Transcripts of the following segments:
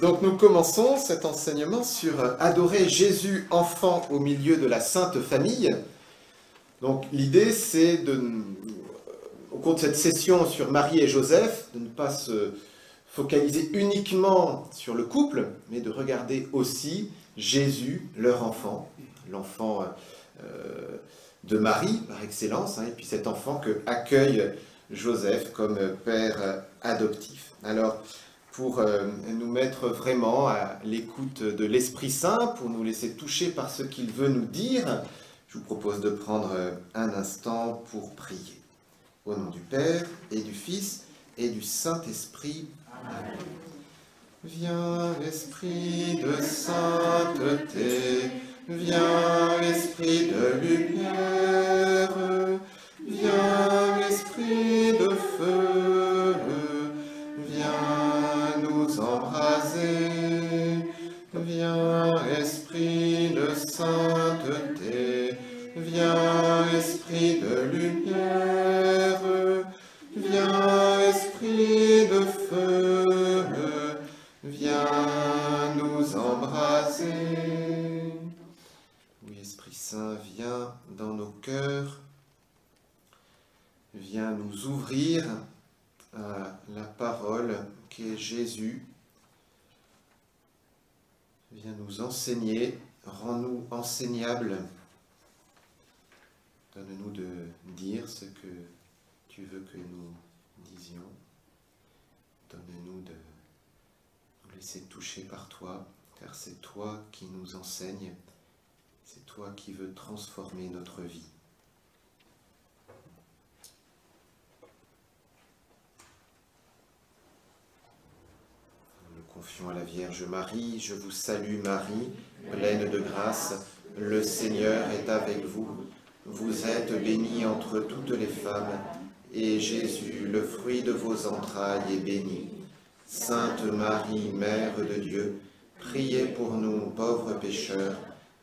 Donc nous commençons cet enseignement sur adorer Jésus enfant au milieu de la Sainte Famille. Donc l'idée c'est au cours de cette session sur Marie et Joseph, de ne pas se focaliser uniquement sur le couple, mais de regarder aussi Jésus, leur enfant, l'enfant de Marie par excellence, et puis cet enfant que accueille Joseph comme père adoptif. Alors, pour nous mettre vraiment à l'écoute de l'Esprit Saint, pour nous laisser toucher par ce qu'il veut nous dire, je vous propose de prendre un instant pour prier. Au nom du Père, et du Fils, et du Saint-Esprit. Amen. Viens, Esprit de sainteté, viens, Esprit de lumière, viens, Esprit de feu, viens nous embraser, viens, Esprit de sainteté, viens, Esprit de lumière, viens, Esprit de feu, viens nous embraser. Oui, Esprit Saint, viens dans nos cœurs, viens nous ouvrir à la parole qu'est Jésus. Viens nous enseigner, rends-nous enseignables. Donne-nous de dire ce que tu veux que nous disions. Donne-nous de nous laisser toucher par toi, car c'est toi qui nous enseignes, c'est toi qui veux transformer notre vie. Nous confions à la Vierge Marie. Je vous salue Marie, pleine de grâce, le Seigneur est avec vous. Vous êtes bénie entre toutes les femmes, et Jésus, le fruit de vos entrailles, est béni. Sainte Marie, Mère de Dieu, priez pour nous pauvres pécheurs,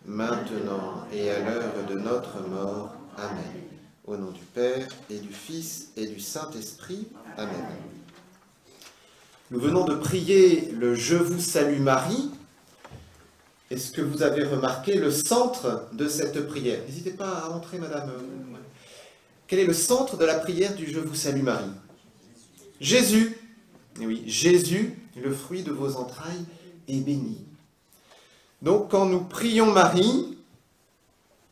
maintenant et à l'heure de notre mort. Amen. Au nom du Père, et du Fils, et du Saint-Esprit. Amen. Nous venons de prier le « Je vous salue Marie ». Est-ce que vous avez remarqué le centre de cette prière? N'hésitez pas à entrer, madame. Quel est le centre de la prière du « Je vous salue Marie » ? Jésus. Et oui, Jésus, le fruit de vos entrailles, est béni. Donc, quand nous prions Marie,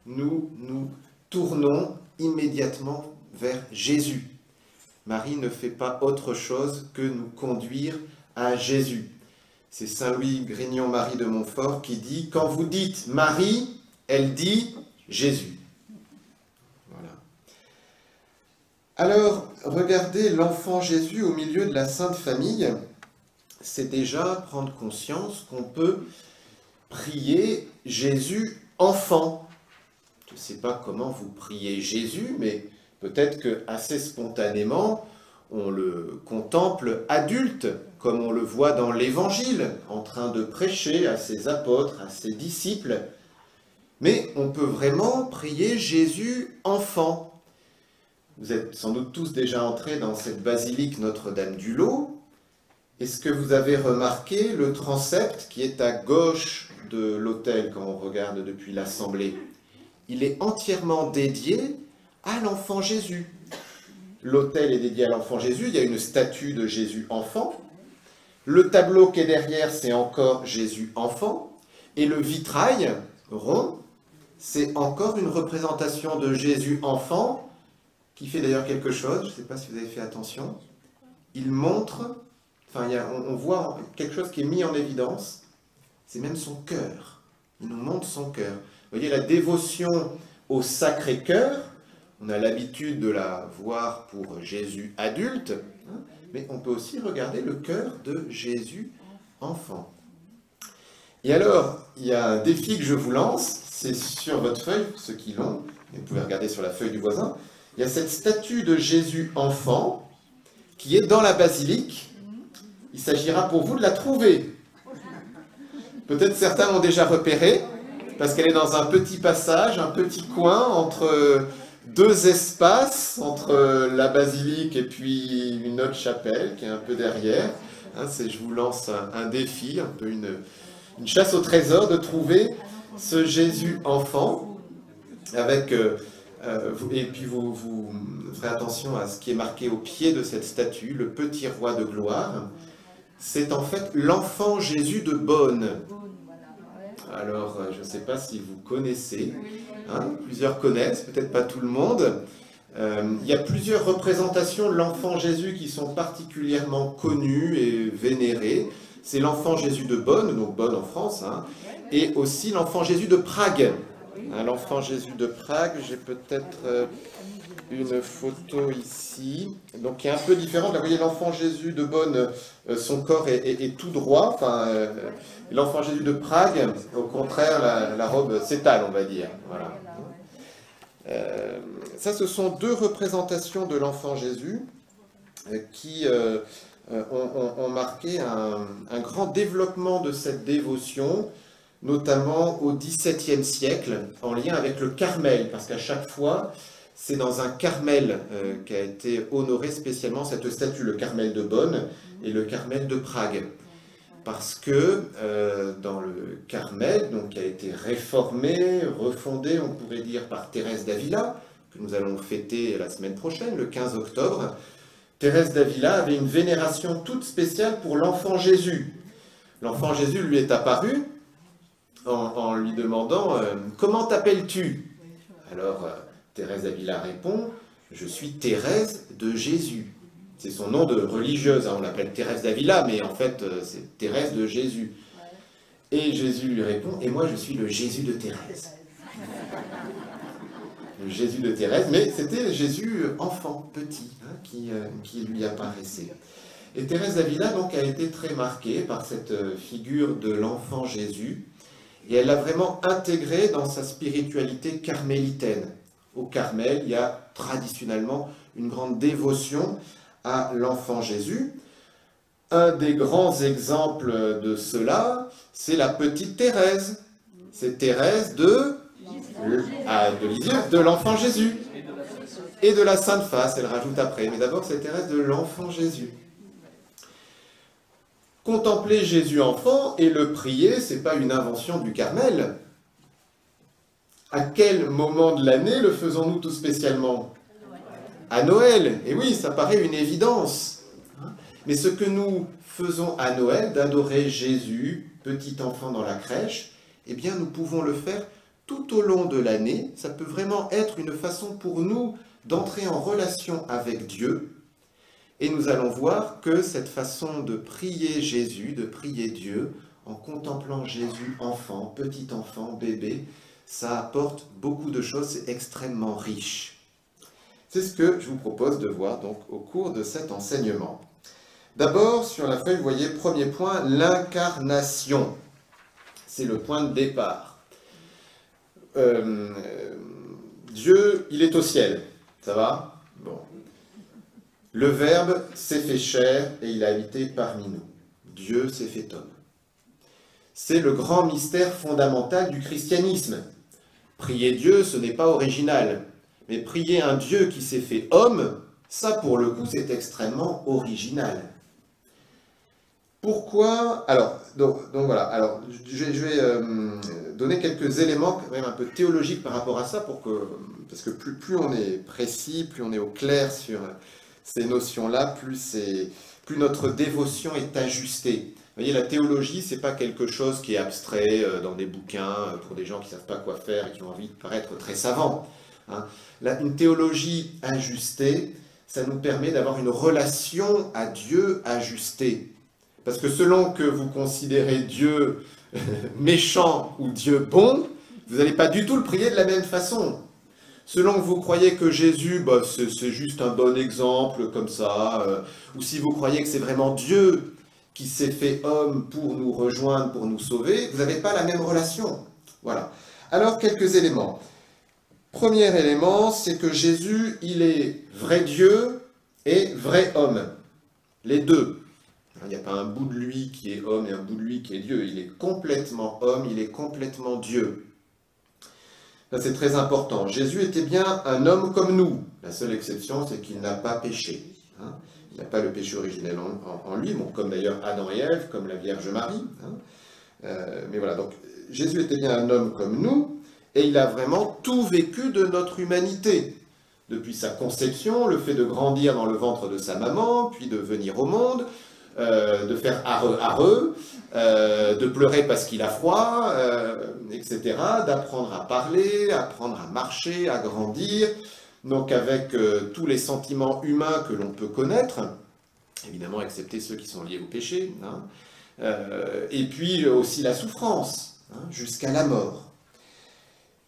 nous nous tournons immédiatement vers Jésus. Marie ne fait pas autre chose que nous conduire à Jésus. C'est Saint Louis Grignon-Marie de Montfort qui dit « Quand vous dites Marie, elle dit Jésus ». Voilà. Alors, regardez l'enfant Jésus au milieu de la Sainte Famille, c'est déjà prendre conscience qu'on peut prier Jésus enfant. Je ne sais pas comment vous priez Jésus, mais peut-être que assez spontanément, on le contemple adulte, comme on le voit dans l'Évangile, en train de prêcher à ses apôtres, à ses disciples. Mais on peut vraiment prier Jésus enfant. Vous êtes sans doute tous déjà entrés dans cette basilique Notre-Dame du Lot. Est-ce que vous avez remarqué le transept qui est à gauche de l'autel quand on regarde depuis l'Assemblée? Il est entièrement dédié à l'enfant Jésus. L'autel est dédié à l'enfant Jésus, il y a une statue de Jésus enfant. Le tableau qui est derrière, c'est encore Jésus enfant. Et le vitrail rond, c'est encore une représentation de Jésus enfant, qui fait d'ailleurs quelque chose, je ne sais pas si vous avez fait attention. Il montre, on voit quelque chose qui est mis en évidence, c'est même son cœur. Il nous montre son cœur. Vous voyez, la dévotion au Sacré-Cœur, on a l'habitude de la voir pour Jésus adulte, mais on peut aussi regarder le cœur de Jésus enfant. Et alors, il y a un défi que je vous lance, c'est sur votre feuille, ceux qui l'ont, et vous pouvez regarder sur la feuille du voisin, il y a cette statue de Jésus enfant qui est dans la basilique. Il s'agira pour vous de la trouver. Peut-être certains l'ont déjà repérée, parce qu'elle est dans un petit passage, un petit coin entre deux espaces, entre la basilique et puis une autre chapelle qui est un peu derrière. Hein, je vous lance un défi, un peu une chasse au trésor, de trouver ce Jésus enfant, avec, et puis vous ferez attention à ce qui est marqué au pied de cette statue, le petit roi de gloire. C'est en fait l'enfant Jésus de Beaune. Alors, je ne sais pas si vous connaissez, hein, plusieurs connaissent, peut-être pas tout le monde. Il y a plusieurs représentations de l'enfant Jésus qui sont particulièrement connues et vénérées. C'est l'enfant Jésus de Beaune, donc Beaune en France, hein, et aussi l'enfant Jésus de Prague. Hein, l'enfant Jésus de Prague, j'ai peut-être une photo ici, donc qui est un peu différente. Là, vous voyez l'enfant Jésus de Beaune, son corps est tout droit. Enfin, l'enfant Jésus de Prague, au contraire, la robe s'étale, on va dire. Voilà. Ça, ce sont deux représentations de l'enfant Jésus qui ont marqué un grand développement de cette dévotion, notamment au XVIIe siècle, en lien avec le Carmel, parce qu'à chaque fois, c'est dans un Carmel qu'a été honoré spécialement cette statue, le Carmel de Beaune et le Carmel de Prague. Parce que dans le Carmel, donc, qui a été réformé, refondé, on pourrait dire, par Thérèse d'Avila, que nous allons fêter la semaine prochaine, le 15 octobre, Thérèse d'Avila avait une vénération toute spéciale pour l'enfant Jésus. L'enfant Jésus lui est apparu en lui demandant « Comment t'appelles-tu » Alors, Thérèse d'Avila répond « Je suis Thérèse de Jésus ». C'est son nom de religieuse, hein, on l'appelle Thérèse d'Avila, mais en fait, c'est Thérèse de Jésus. Et Jésus lui répond « Et moi, je suis le Jésus de Thérèse ». Le Jésus de Thérèse, mais c'était Jésus enfant, petit, hein, qui lui apparaissait. Et Thérèse d'Avila, donc, a été très marquée par cette figure de l'enfant Jésus, et elle l'a vraiment intégré dans sa spiritualité carmélitaine. Au Carmel, il y a traditionnellement une grande dévotion à l'enfant Jésus. Un des grands exemples de cela, c'est la petite Thérèse. C'est Thérèse de Lisieux, de l'enfant Jésus. Et de la Sainte Face, elle rajoute après. Mais d'abord, c'est Thérèse de l'enfant Jésus. Contempler Jésus enfant et le prier, ce n'est pas une invention du Carmel. À quel moment de l'année le faisons-nous tout spécialement ? À Noël. Et oui, ça paraît une évidence. Mais ce que nous faisons à Noël, d'adorer Jésus, petit enfant dans la crèche, eh bien nous pouvons le faire tout au long de l'année. Ça peut vraiment être une façon pour nous d'entrer en relation avec Dieu. Et nous allons voir que cette façon de prier Jésus, de prier Dieu, en contemplant Jésus enfant, petit enfant, bébé, ça apporte beaucoup de choses, c'est extrêmement riche. C'est ce que je vous propose de voir donc au cours de cet enseignement. D'abord, sur la feuille, vous voyez, premier point, l'incarnation. C'est le point de départ. Dieu, il est au ciel. Ça va ? Bon. Le Verbe s'est fait chair et il a habité parmi nous. Dieu s'est fait homme. C'est le grand mystère fondamental du christianisme. Prier Dieu, ce n'est pas original. Mais prier un Dieu qui s'est fait homme, ça pour le coup c'est extrêmement original. Pourquoi? Alors, donc voilà, alors je vais donner quelques éléments quand même un peu théologiques par rapport à ça, parce que plus on est précis, plus on est au clair sur ces notions-là, plus notre dévotion est ajustée. Vous voyez, la théologie, c'est pas quelque chose qui est abstrait dans des bouquins pour des gens qui ne savent pas quoi faire et qui ont envie de paraître très savants. Hein. Là, une théologie ajustée, ça nous permet d'avoir une relation à Dieu ajustée. Parce que selon que vous considérez Dieu méchant ou Dieu bon, vous n'allez pas du tout le prier de la même façon. Selon que vous croyez que Jésus, c'est juste un bon exemple comme ça, ou si vous croyez que c'est vraiment Dieu qui s'est fait homme pour nous rejoindre, pour nous sauver, vous n'avez pas la même relation. Voilà. Alors, quelques éléments. Premier élément, c'est que Jésus, il est vrai Dieu et vrai homme. Les deux. Il n'y a pas un bout de lui qui est homme et un bout de lui qui est Dieu. Il est complètement homme, il est complètement Dieu. Ça, c'est très important. Jésus était bien un homme comme nous. La seule exception, c'est qu'il n'a pas péché. Hein. Il n'a pas le péché originel en lui, bon, comme d'ailleurs Adam et Ève, comme la Vierge Marie. Mais voilà, donc Jésus était bien un homme comme nous, et il a vraiment tout vécu de notre humanité. Depuis sa conception, le fait de grandir dans le ventre de sa maman, puis de venir au monde, de faire areux, de pleurer parce qu'il a froid, etc., d'apprendre à parler, apprendre à marcher, à grandir, donc avec tous les sentiments humains que l'on peut connaître, évidemment excepté ceux qui sont liés au péché, et puis aussi la souffrance, jusqu'à la mort.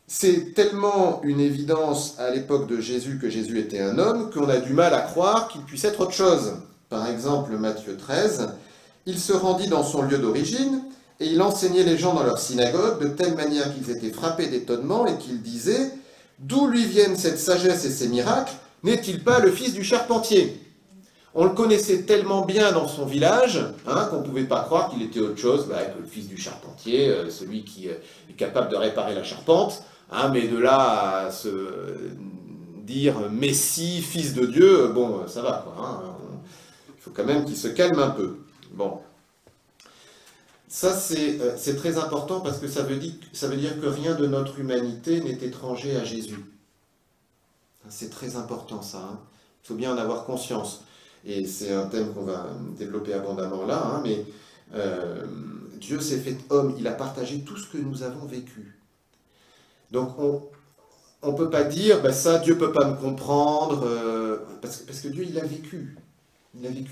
C'est tellement une évidence à l'époque de Jésus que Jésus était un homme qu'on a du mal à croire qu'il puisse être autre chose. Par exemple, Matthieu 13, il se rendit dans son lieu d'origine et il enseignait les gens dans leur synagogue de telle manière qu'ils étaient frappés d'étonnement et qu'ils disaient « D'où lui viennent cette sagesse et ces miracles? N'est-il pas le fils du charpentier ?» On le connaissait tellement bien dans son village qu'on ne pouvait pas croire qu'il était autre chose que le fils du charpentier, celui qui est capable de réparer la charpente. Mais de là à se dire Messie, fils de Dieu, bon, ça va, quoi. Il faut quand même qu'il se calme un peu. Bon. Ça, c'est très important parce que ça veut dire que rien de notre humanité n'est étranger à Jésus. C'est très important, ça. Il faut bien en avoir conscience. Et c'est un thème qu'on va développer abondamment là, mais Dieu s'est fait homme, il a partagé tout ce que nous avons vécu. Donc on ne peut pas dire, ça Dieu ne peut pas me comprendre, parce que Dieu il a vécu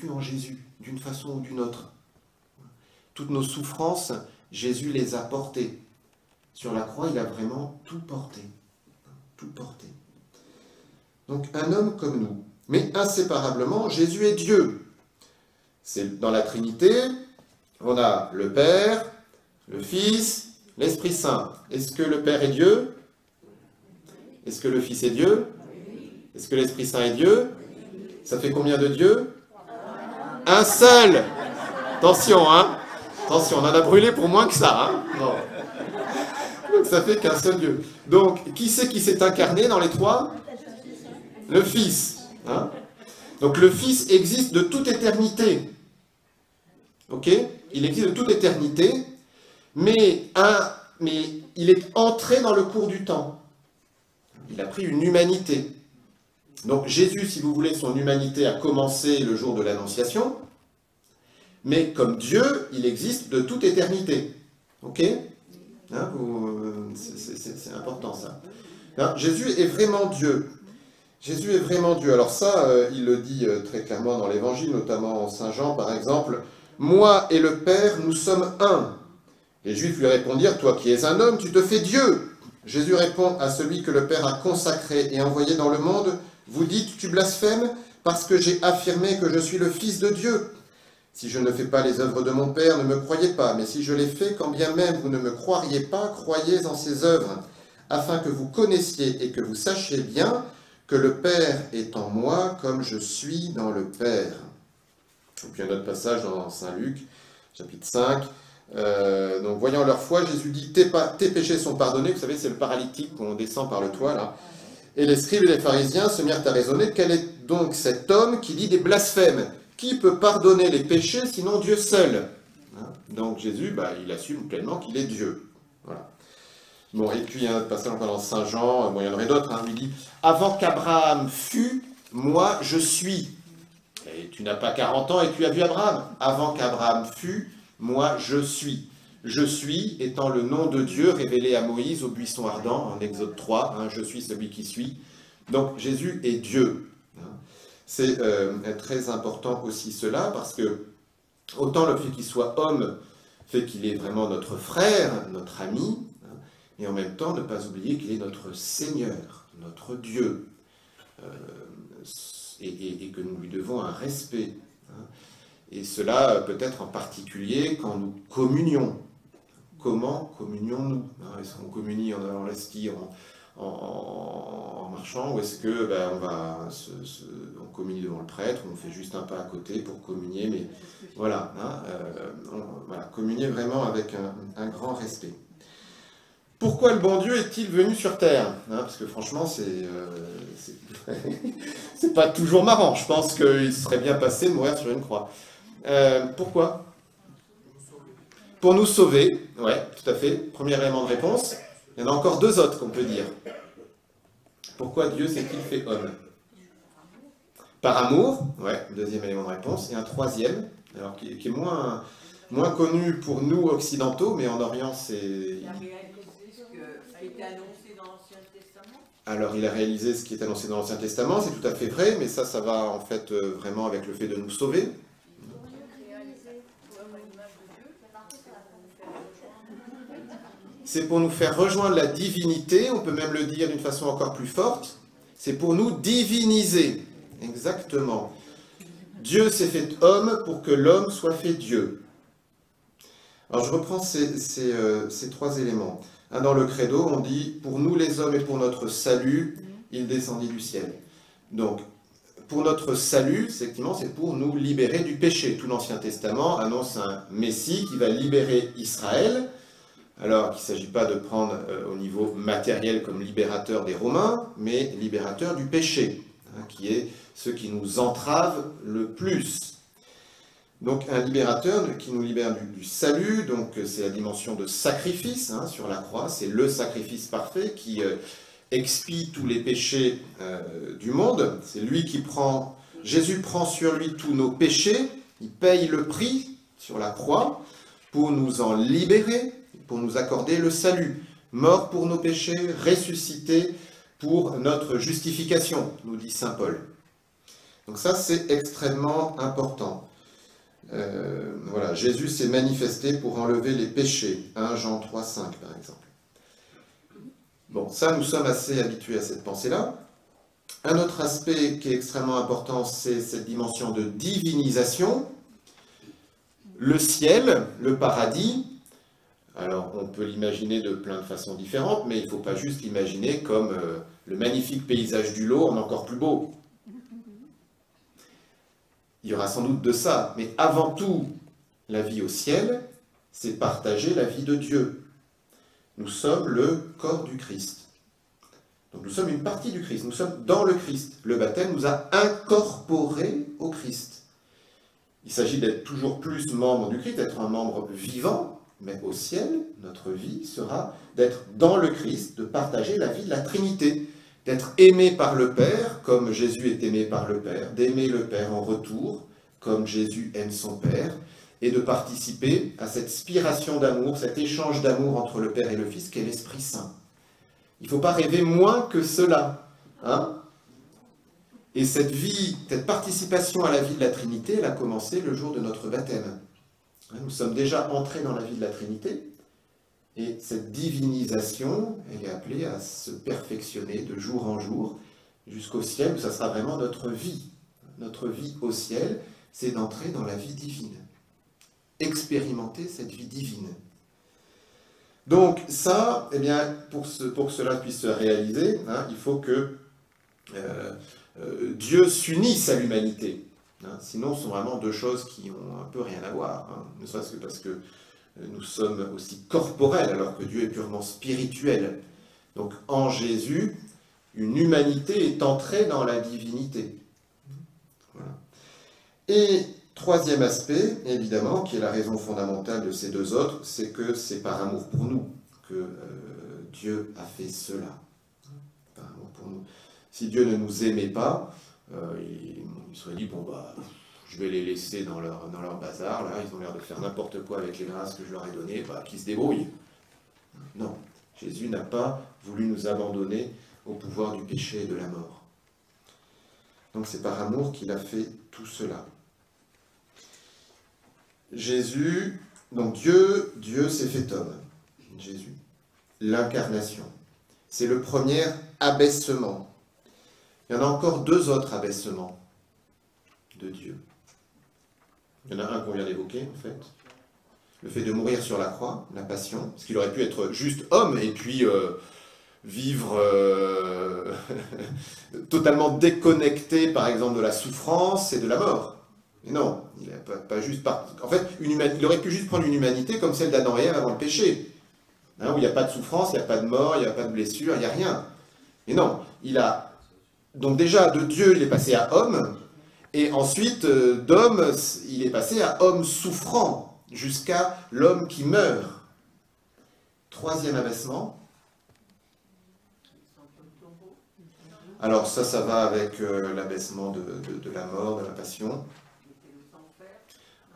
en Jésus, d'une façon ou d'une autre. Toutes nos souffrances, Jésus les a portées. Sur la croix, il a vraiment tout porté. Tout porté. Donc un homme comme nous. Mais inséparablement, Jésus est Dieu. C'est dans la Trinité, on a le Père, le Fils, l'Esprit Saint. Est-ce que le Père est Dieu? Est-ce que le Fils est Dieu? Est-ce que l'Esprit Saint est Dieu? Ça fait combien de dieux? Un seul! Attention, Attention, on en a brûlé pour moins que ça, Non. Donc ça fait qu'un seul Dieu. Donc, qui c'est qui s'est incarné dans les trois? Le Fils. Donc le Fils existe de toute éternité. Ok? Il existe de toute éternité, mais il est entré dans le cours du temps. Il a pris une humanité. Donc Jésus, si vous voulez, son humanité a commencé le jour de l'Annonciation, mais comme Dieu, il existe de toute éternité. Ok? C'est important ça. Jésus est vraiment Dieu. Jésus est vraiment Dieu. Alors ça, il le dit très clairement dans l'Évangile, notamment en Saint Jean, par exemple. « Moi et le Père, nous sommes un. » Les Juifs lui répondirent, « Toi qui es un homme, tu te fais Dieu. » Jésus répond à celui que le Père a consacré et envoyé dans le monde, « Vous dites, tu blasphèmes, parce que j'ai affirmé que je suis le Fils de Dieu. Si je ne fais pas les œuvres de mon Père, ne me croyez pas, mais si je les fais, quand bien même vous ne me croiriez pas, croyez en ces œuvres, afin que vous connaissiez et que vous sachiez bien que le Père est en moi comme je suis dans le Père. » Et puis un autre passage dans Saint Luc, chapitre 5. Donc voyant leur foi, Jésus dit, tes péchés sont pardonnés. Vous savez, c'est le paralytique qu'on descend par le toit, là. Et les scribes et les pharisiens se mirent à raisonner, quel est donc cet homme qui dit des blasphèmes? Qui peut pardonner les péchés sinon Dieu seul? Donc Jésus, il assume pleinement qu'il est Dieu. Voilà. Bon, et puis un passage dans Saint Jean, il y en aurait d'autres, il dit « Avant qu'Abraham fût, moi je suis. » Et tu n'as pas 40 ans et tu as vu Abraham. Avant qu'Abraham fût, moi je suis. Je suis étant le nom de Dieu révélé à Moïse au buisson ardent, en Exode 3, je suis celui qui suis. Donc Jésus est Dieu. C'est très important aussi cela, parce que autant le fait qu'il soit homme fait qu'il est vraiment notre frère, notre ami, et en même temps ne pas oublier qu'il est notre Seigneur, notre Dieu, et que nous lui devons un respect. Et cela peut-être en particulier quand nous communions. Comment communions-nous? Est-ce qu'on communie en allant l'esquire, en marchant, ou est-ce que on communie devant le prêtre, on fait juste un pas à côté pour communier, mais voilà, communier vraiment avec un grand respect. Pourquoi le bon Dieu est-il venu sur Terre? Parce que franchement, c'est pas toujours marrant. Je pense qu'il serait bien passé de mourir sur une croix. Pourquoi? Pour nous sauver. Ouais, tout à fait. Premier élément de réponse. Il y en a encore deux autres qu'on peut dire. Pourquoi Dieu s'est-il fait homme? Par amour. Ouais, deuxième élément de réponse. Et un troisième, alors qui est moins connu pour nous occidentaux, mais en Orient, c'est... Il a réalisé ce qui était annoncé dans l'Ancien Testament. Alors, il a réalisé ce qui est annoncé dans l'Ancien Testament, c'est tout à fait vrai, mais ça va en fait vraiment avec le fait de nous sauver. C'est pour nous faire rejoindre la divinité, on peut même le dire d'une façon encore plus forte, c'est pour nous diviniser. Exactement. Dieu s'est fait homme pour que l'homme soit fait Dieu. Alors je reprends ces trois éléments. Dans le credo, on dit « Pour nous les hommes et pour notre salut, il descendit du ciel ». Donc, pour notre salut, effectivement, c'est pour nous libérer du péché. Tout l'Ancien Testament annonce un Messie qui va libérer Israël. Alors, il ne s'agit pas de prendre au niveau matériel comme libérateur des Romains, mais libérateur du péché, qui est ce qui nous entrave le plus. Donc un libérateur qui nous libère du salut, donc c'est la dimension de sacrifice sur la croix, c'est le sacrifice parfait qui expie tous les péchés du monde. C'est lui qui prend, Jésus prend sur lui tous nos péchés, il paye le prix sur la croix pour nous en libérer, pour nous accorder le salut. Mort pour nos péchés, ressuscité pour notre justification, nous dit saint Paul. Donc ça c'est extrêmement important. Voilà, Jésus s'est manifesté pour enlever les péchés, 1 Jean 3, 5 par exemple. Bon, ça nous sommes assez habitués à cette pensée-là. Un autre aspect qui est extrêmement important, c'est cette dimension de divinisation. Le ciel, le paradis, alors on peut l'imaginer de plein de façons différentes, mais il ne faut pas juste l'imaginer comme le magnifique paysage du lot en encore plus beau. Il y aura sans doute de ça, mais avant tout, la vie au ciel, c'est partager la vie de Dieu. Nous sommes le corps du Christ. Donc nous sommes une partie du Christ, nous sommes dans le Christ. Le baptême nous a incorporés au Christ. Il s'agit d'être toujours plus membre du Christ, d'être un membre vivant, mais au ciel, notre vie sera d'être dans le Christ, de partager la vie de la Trinité. D'être aimé par le Père, comme Jésus est aimé par le Père, d'aimer le Père en retour, comme Jésus aime son Père, et de participer à cette spiration d'amour, cet échange d'amour entre le Père et le Fils, qu'est l'Esprit Saint. Il ne faut pas rêver moins que cela. Et cette vie, cette participation à la vie de la Trinité, elle a commencé le jour de notre baptême. Nous sommes déjà entrés dans la vie de la Trinité, et cette divinisation, elle est appelée à se perfectionner de jour en jour jusqu'au ciel, où ça sera vraiment notre vie. Notre vie au ciel, c'est d'entrer dans la vie divine. Expérimenter cette vie divine. Donc ça, eh bien, pour que cela puisse se réaliser, il faut que Dieu s'unisse à l'humanité. Sinon, ce sont vraiment deux choses qui ont un peu rien à voir. Ne serait-ce que parce que nous sommes aussi corporels, alors que Dieu est purement spirituel. Donc, en Jésus, une humanité est entrée dans la divinité. Voilà. Et troisième aspect, évidemment, qui est la raison fondamentale de ces deux autres, c'est que c'est par amour pour nous que Dieu a fait cela. Par amour pour nous. Si Dieu ne nous aimait pas, il serait dit, bon, bah... je vais les laisser dans leur bazar, là, ils ont l'air de faire n'importe quoi avec les grâces que je leur ai données, bah, qu'ils se débrouillent. Non, Jésus n'a pas voulu nous abandonner au pouvoir du péché et de la mort. Donc c'est par amour qu'il a fait tout cela. Jésus, donc Dieu s'est fait homme. Jésus, l'incarnation. C'est le premier abaissement. Il y en a encore deux autres abaissements de Dieu. Il y en a un qu'on vient d'évoquer, en fait. Le fait de mourir sur la croix, la passion, parce qu'il aurait pu être juste homme et puis vivre totalement déconnecté, par exemple, de la souffrance et de la mort. Mais non, il n'a pas juste... En fait, il aurait pu juste prendre une humanité comme celle d'Adam et Ève avant le péché. hein, où il n'y a pas de souffrance, il n'y a pas de mort, il n'y a pas de blessure, il n'y a rien. Et non, donc déjà, de Dieu, il est passé à homme, et ensuite, d'homme, il est passé à homme souffrant, jusqu'à l'homme qui meurt. Troisième abaissement. Alors ça va avec l'abaissement de la mort, de la passion.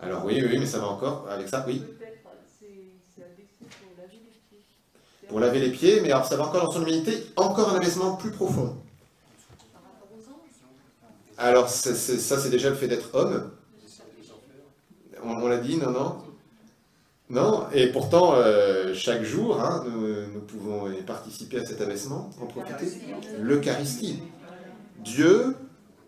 Alors oui, mais ça va encore avec ça, oui. Pour laver les pieds, mais alors ça va encore dans son humanité, encore un abaissement plus profond. Alors ça c'est déjà le fait d'être homme. On l'a dit, non? Non, et pourtant, chaque jour, hein, nous pouvons participer à cet abaissement, en profiter. L'Eucharistie. Dieu,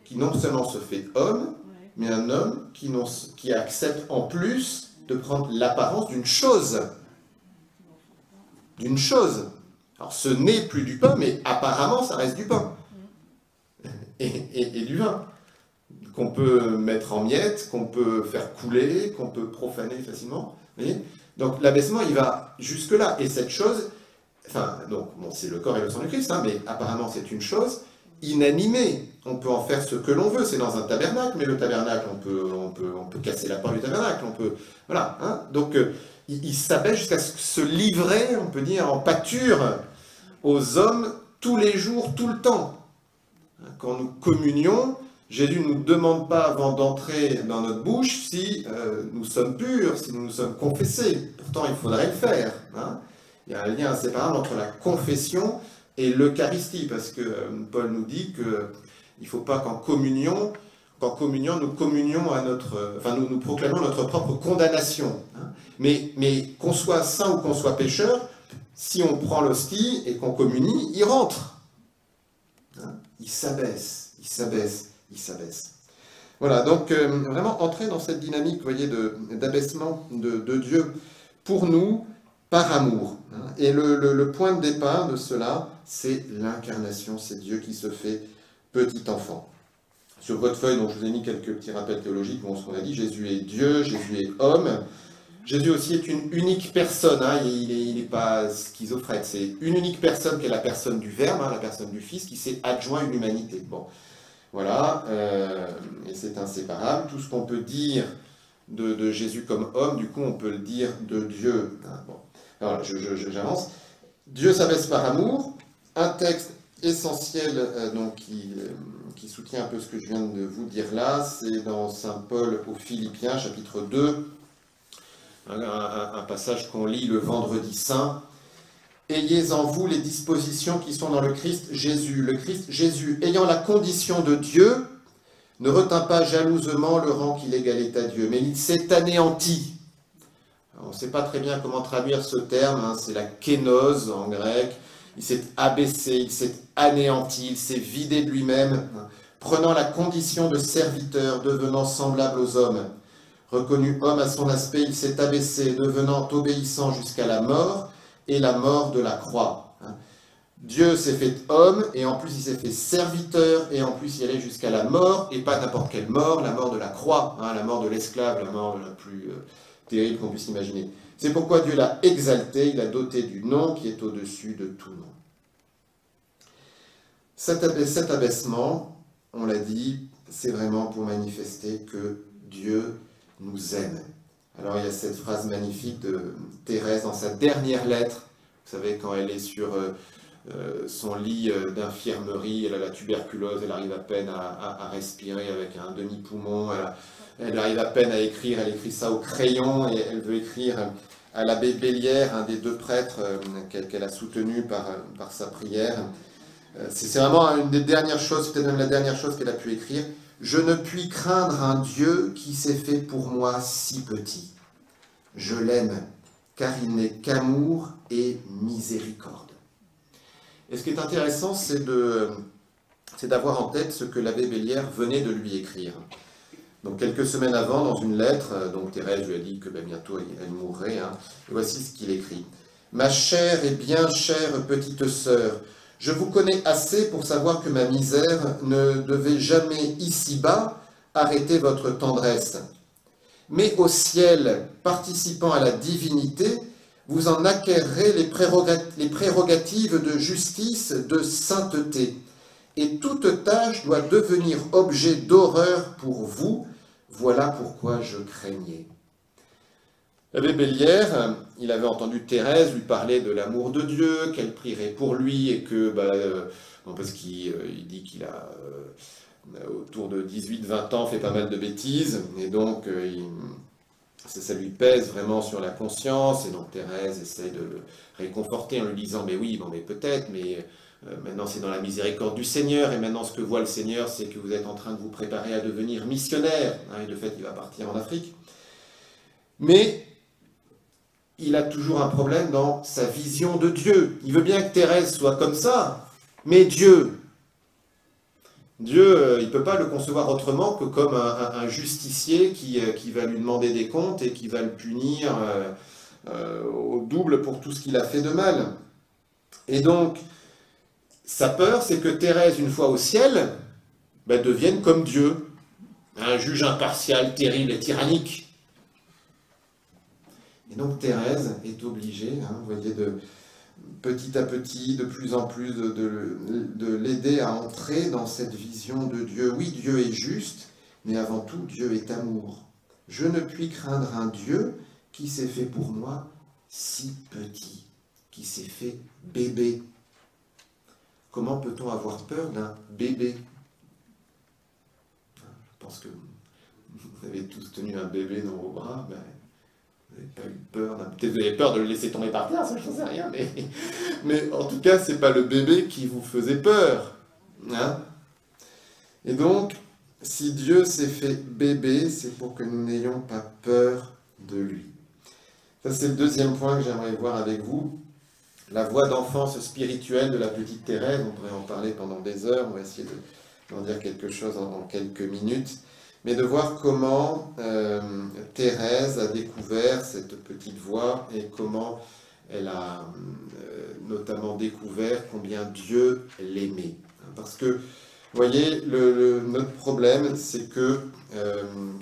qui non seulement se fait homme, mais un homme qui accepte en plus de prendre l'apparence d'une chose. D'une chose. Alors ce n'est plus du pain, mais apparemment ça reste du pain. Et du vin. Qu'on peut mettre en miettes, qu'on peut faire couler, qu'on peut profaner facilement. Vous voyez ? Donc l'abaissement, il va jusque-là. Et cette chose, c'est le corps et le sang du Christ, hein, mais apparemment c'est une chose inanimée. On peut en faire ce que l'on veut. C'est dans un tabernacle, mais le tabernacle, on peut casser la porte du tabernacle. Voilà. Hein, donc il s'abaisse jusqu'à se livrer, on peut dire, en pâture aux hommes tous les jours, tout le temps. Quand nous communions, Jésus ne nous demande pas avant d'entrer dans notre bouche si nous sommes purs, si nous nous sommes confessés. Pourtant, il faudrait le faire. Hein. Il y a un lien inséparable entre la confession et l'Eucharistie, parce que Paul nous dit qu'il ne faut pas qu'en communion, nous communions à nous proclamons notre propre condamnation. Hein. Mais qu'on soit saint ou qu'on soit pécheur, si on prend l'hostie et qu'on communie, il rentre. Hein. Il s'abaisse. Voilà, donc vraiment entrer dans cette dynamique, vous voyez, d'abaissement de Dieu pour nous, par amour. Hein. Et le point de départ de cela, c'est l'incarnation, c'est Dieu qui se fait petit enfant. Sur votre feuille, donc, je vous ai mis quelques petits rappels théologiques, ce qu'on a dit, Jésus est Dieu, Jésus est homme. Jésus aussi est une unique personne, hein, il n'est pas schizophrène, c'est une unique personne qui est la personne du Verbe, hein, la personne du Fils, qui s'est adjoint une humanité. Bon. Voilà, et c'est inséparable. Tout ce qu'on peut dire de Jésus comme homme, du coup, on peut le dire de Dieu. Bon. Alors, j'avance. Dieu s'abaisse par amour. Un texte essentiel qui soutient un peu ce que je viens de vous dire là, c'est dans Saint Paul aux Philippiens, chapitre 2, un passage qu'on lit le vendredi saint. Ayez en vous les dispositions qui sont dans le Christ Jésus. Le Christ Jésus, ayant la condition de Dieu, ne retint pas jalousement le rang qu'il égalait à Dieu, mais il s'est anéanti. Alors, on ne sait pas très bien comment traduire ce terme, hein, c'est la kénose en grec. Il s'est abaissé, il s'est anéanti, il s'est vidé de lui-même, hein, prenant la condition de serviteur, devenant semblable aux hommes. Reconnu homme à son aspect, il s'est abaissé, devenant obéissant jusqu'à la mort, et la mort de la croix. Dieu s'est fait homme, et en plus il s'est fait serviteur, et en plus il allait jusqu'à la mort, et pas n'importe quelle mort, la mort de la croix, hein, la mort de l'esclave, la mort la plus terrible qu'on puisse imaginer. C'est pourquoi Dieu l'a exalté, il l'a doté du nom qui est au-dessus de tout nom. Cet abaissement, on l'a dit, c'est vraiment pour manifester que Dieu nous aime. Alors il y a cette phrase magnifique de Thérèse dans sa dernière lettre, vous savez, quand elle est sur son lit d'infirmerie, elle a la tuberculose, elle arrive à peine à respirer avec un demi-poumon, elle arrive à peine à écrire, elle écrit ça au crayon, et elle veut écrire à l'abbé Bellière, un des deux prêtres qu'elle a soutenu par sa prière. C'est vraiment une des dernières choses, peut-être même la dernière chose qu'elle a pu écrire. Je ne puis craindre un Dieu qui s'est fait pour moi si petit. Je l'aime, car il n'est qu'amour et miséricorde. Et ce qui est intéressant, c'est d'avoir en tête ce que l'abbé Bellière venait de lui écrire. Donc quelques semaines avant, dans une lettre, donc Thérèse lui a dit que bientôt elle mourrait, hein, voici ce qu'il écrit. « Ma chère et bien chère petite sœur, je vous connais assez pour savoir que ma misère ne devait jamais ici-bas arrêter votre tendresse. Mais au ciel, participant à la divinité, vous en acquérerez les prérogatives de justice, de sainteté. Et toute tâche doit devenir objet d'horreur pour vous. Voilà pourquoi je craignais. L'abbé Bellière, il avait entendu Thérèse lui parler de l'amour de Dieu, qu'elle prierait pour lui, et que, parce qu'il dit qu'il a, autour de 18-20 ans, fait pas mal de bêtises, et donc ça lui pèse vraiment sur la conscience, et donc Thérèse essaie de le réconforter en lui disant, mais oui, bon, mais peut-être, mais maintenant c'est dans la miséricorde du Seigneur, et maintenant ce que voit le Seigneur, c'est que vous êtes en train de vous préparer à devenir missionnaire, hein, et de fait il va partir en Afrique. Mais il a toujours un problème dans sa vision de Dieu. Il veut bien que Thérèse soit comme ça, mais Dieu, il ne peut pas le concevoir autrement que comme un justicier qui va lui demander des comptes et qui va le punir au double pour tout ce qu'il a fait de mal. Et donc, sa peur, c'est que Thérèse, une fois au ciel, devienne comme Dieu, un juge impartial, terrible et tyrannique. Et donc Thérèse est obligée, vous voyez, petit à petit, de plus en plus, de l'aider à entrer dans cette vision de Dieu. Oui, Dieu est juste, mais avant tout, Dieu est amour. Je ne puis craindre un Dieu qui s'est fait pour moi si petit, qui s'est fait bébé. Comment peut-on avoir peur d'un bébé? Je pense que vous avez tous tenu un bébé dans vos bras, vous n'avez pas eu peur, peut-être vous avez peur de le laisser tomber par terre, ça je ne sais rien, mais en tout cas, ce n'est pas le bébé qui vous faisait peur. Hein? Et donc, si Dieu s'est fait bébé, c'est pour que nous n'ayons pas peur de lui. Ça, c'est le deuxième point que j'aimerais voir avec vous. La voie d'enfance spirituelle de la petite Thérèse, on pourrait en parler pendant des heures, on va essayer d'en dire quelque chose en quelques minutes. Mais de voir comment Thérèse a découvert cette petite voie et comment elle a notamment découvert combien Dieu l'aimait. Parce que, vous voyez, notre problème, c'est que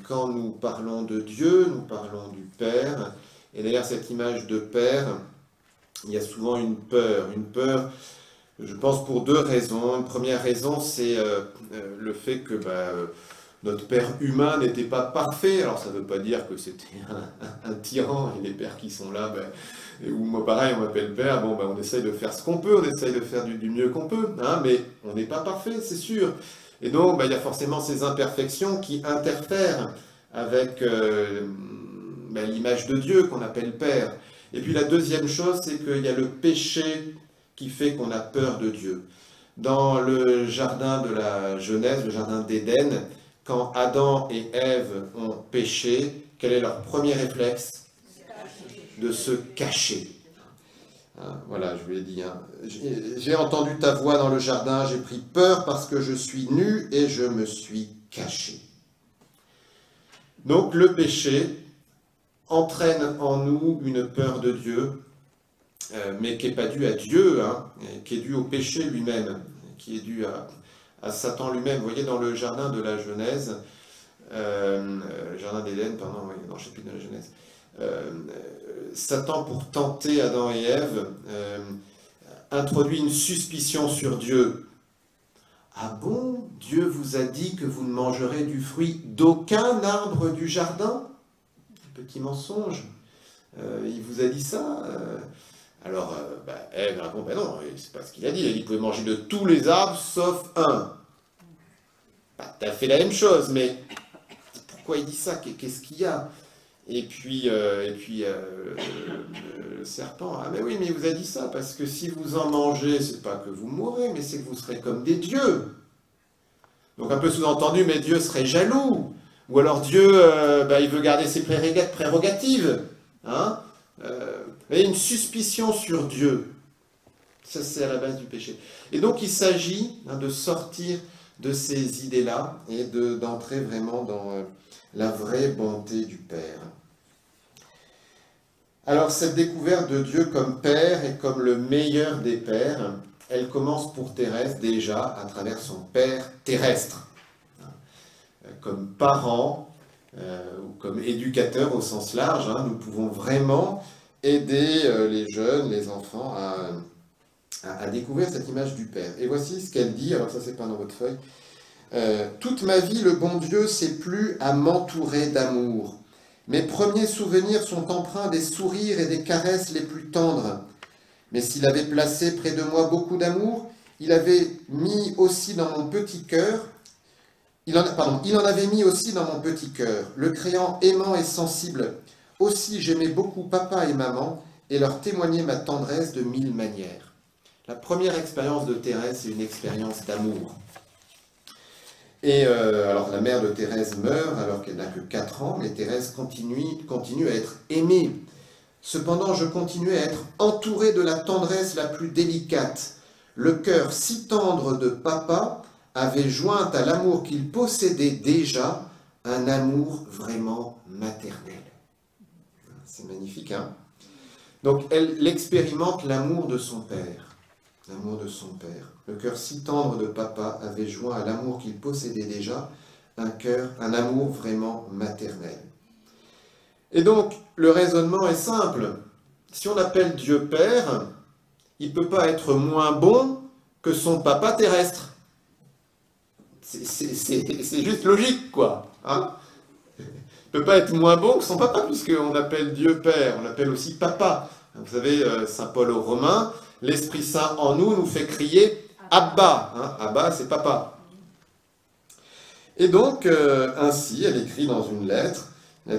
quand nous parlons de Dieu, nous parlons du Père, et derrière cette image de Père, il y a souvent une peur, je pense pour deux raisons. Une première raison, c'est le fait que notre père humain n'était pas parfait. Alors ça ne veut pas dire que c'était un tyran, et les pères qui sont là, ou moi pareil, on m'appelle père, on essaye de faire ce qu'on peut, on essaye de faire du mieux qu'on peut, hein, mais on n'est pas parfait, c'est sûr. Et donc il y a forcément ces imperfections qui interfèrent avec l'image de Dieu qu'on appelle père. Et puis la deuxième chose, c'est qu'il y a le péché qui fait qu'on a peur de Dieu. Dans le jardin de la Genèse, le jardin d'Éden, quand Adam et Ève ont péché, quel est leur premier réflexe? De se cacher. Hein, voilà, je vous l'ai dit. Hein. J'ai entendu ta voix dans le jardin, j'ai pris peur parce que je suis nu et je me suis caché. Donc le péché entraîne en nous une peur de Dieu, mais qui n'est pas due à Dieu, hein, qui est due au péché lui-même, qui est due à Satan lui-même. Vous voyez, dans le jardin de la Genèse, jardin d'Éden, pardon, oui, dans le chapitre de la Genèse, Satan, pour tenter Adam et Ève, introduit une suspicion sur Dieu. Ah bon, Dieu vous a dit que vous ne mangerez du fruit d'aucun arbre du jardin? Petit mensonge. Il vous a dit ça? Alors, Ève répond, non, c'est pas ce qu'il a dit. Il a dit que vous pouvez manger de tous les arbres sauf un. Pas tout à fait la même chose, mais pourquoi il dit ça? Qu'est-ce qu'il y a? Et puis le serpent, ah mais oui, mais il vous a dit ça, parce que si vous en mangez, c'est pas que vous mourrez, mais c'est que vous serez comme des dieux. Donc un peu sous-entendu, mais Dieu serait jaloux. Ou alors Dieu, il veut garder ses prérogatives. Hein, il y a une suspicion sur Dieu. Ça, c'est à la base du péché. Et donc, il s'agit de sortir de ces idées-là et d'entrer vraiment dans la vraie bonté du Père. Alors, cette découverte de Dieu comme Père et comme le meilleur des pères, elle commence pour Thérèse déjà à travers son Père terrestre. Comme parents ou comme éducateurs au sens large, nous pouvons vraiment aider les jeunes, les enfants à découvrir cette image du Père. Et voici ce qu'elle dit, alors ça c'est pas dans votre feuille. Toute ma vie, le bon Dieu s'est plu à m'entourer d'amour. Mes premiers souvenirs sont empreints des sourires et des caresses les plus tendres. Mais s'il avait placé près de moi beaucoup d'amour, il avait mis aussi dans mon petit cœur, il en avait mis aussi dans mon petit cœur, le créant aimant et sensible. Aussi j'aimais beaucoup papa et maman et leur témoignais ma tendresse de 1000 manières. La première expérience de Thérèse, c'est une expérience d'amour. Et alors la mère de Thérèse meurt alors qu'elle n'a que 4 ans, mais Thérèse continue à être aimée. Cependant, je continuais à être entouré de la tendresse la plus délicate. Le cœur si tendre de papa avait joint à l'amour qu'il possédait déjà un amour vraiment maternel. C'est magnifique, hein? Donc, elle expérimente l'amour de son père. L'amour de son père. Le cœur si tendre de papa avait joint à l'amour qu'il possédait déjà un amour vraiment maternel. Et donc, le raisonnement est simple. Si on appelle Dieu Père, il ne peut pas être moins bon que son papa terrestre. C'est juste logique, quoi. Hein? Il ne peut pas être moins bon que son papa, puisqu'on appelle Dieu Père, on l'appelle aussi Papa. Vous savez, saint Paul aux Romains, l'Esprit Saint en nous fait crier Abba. Hein? Abba, c'est Papa. Et donc, ainsi, elle écrit dans une lettre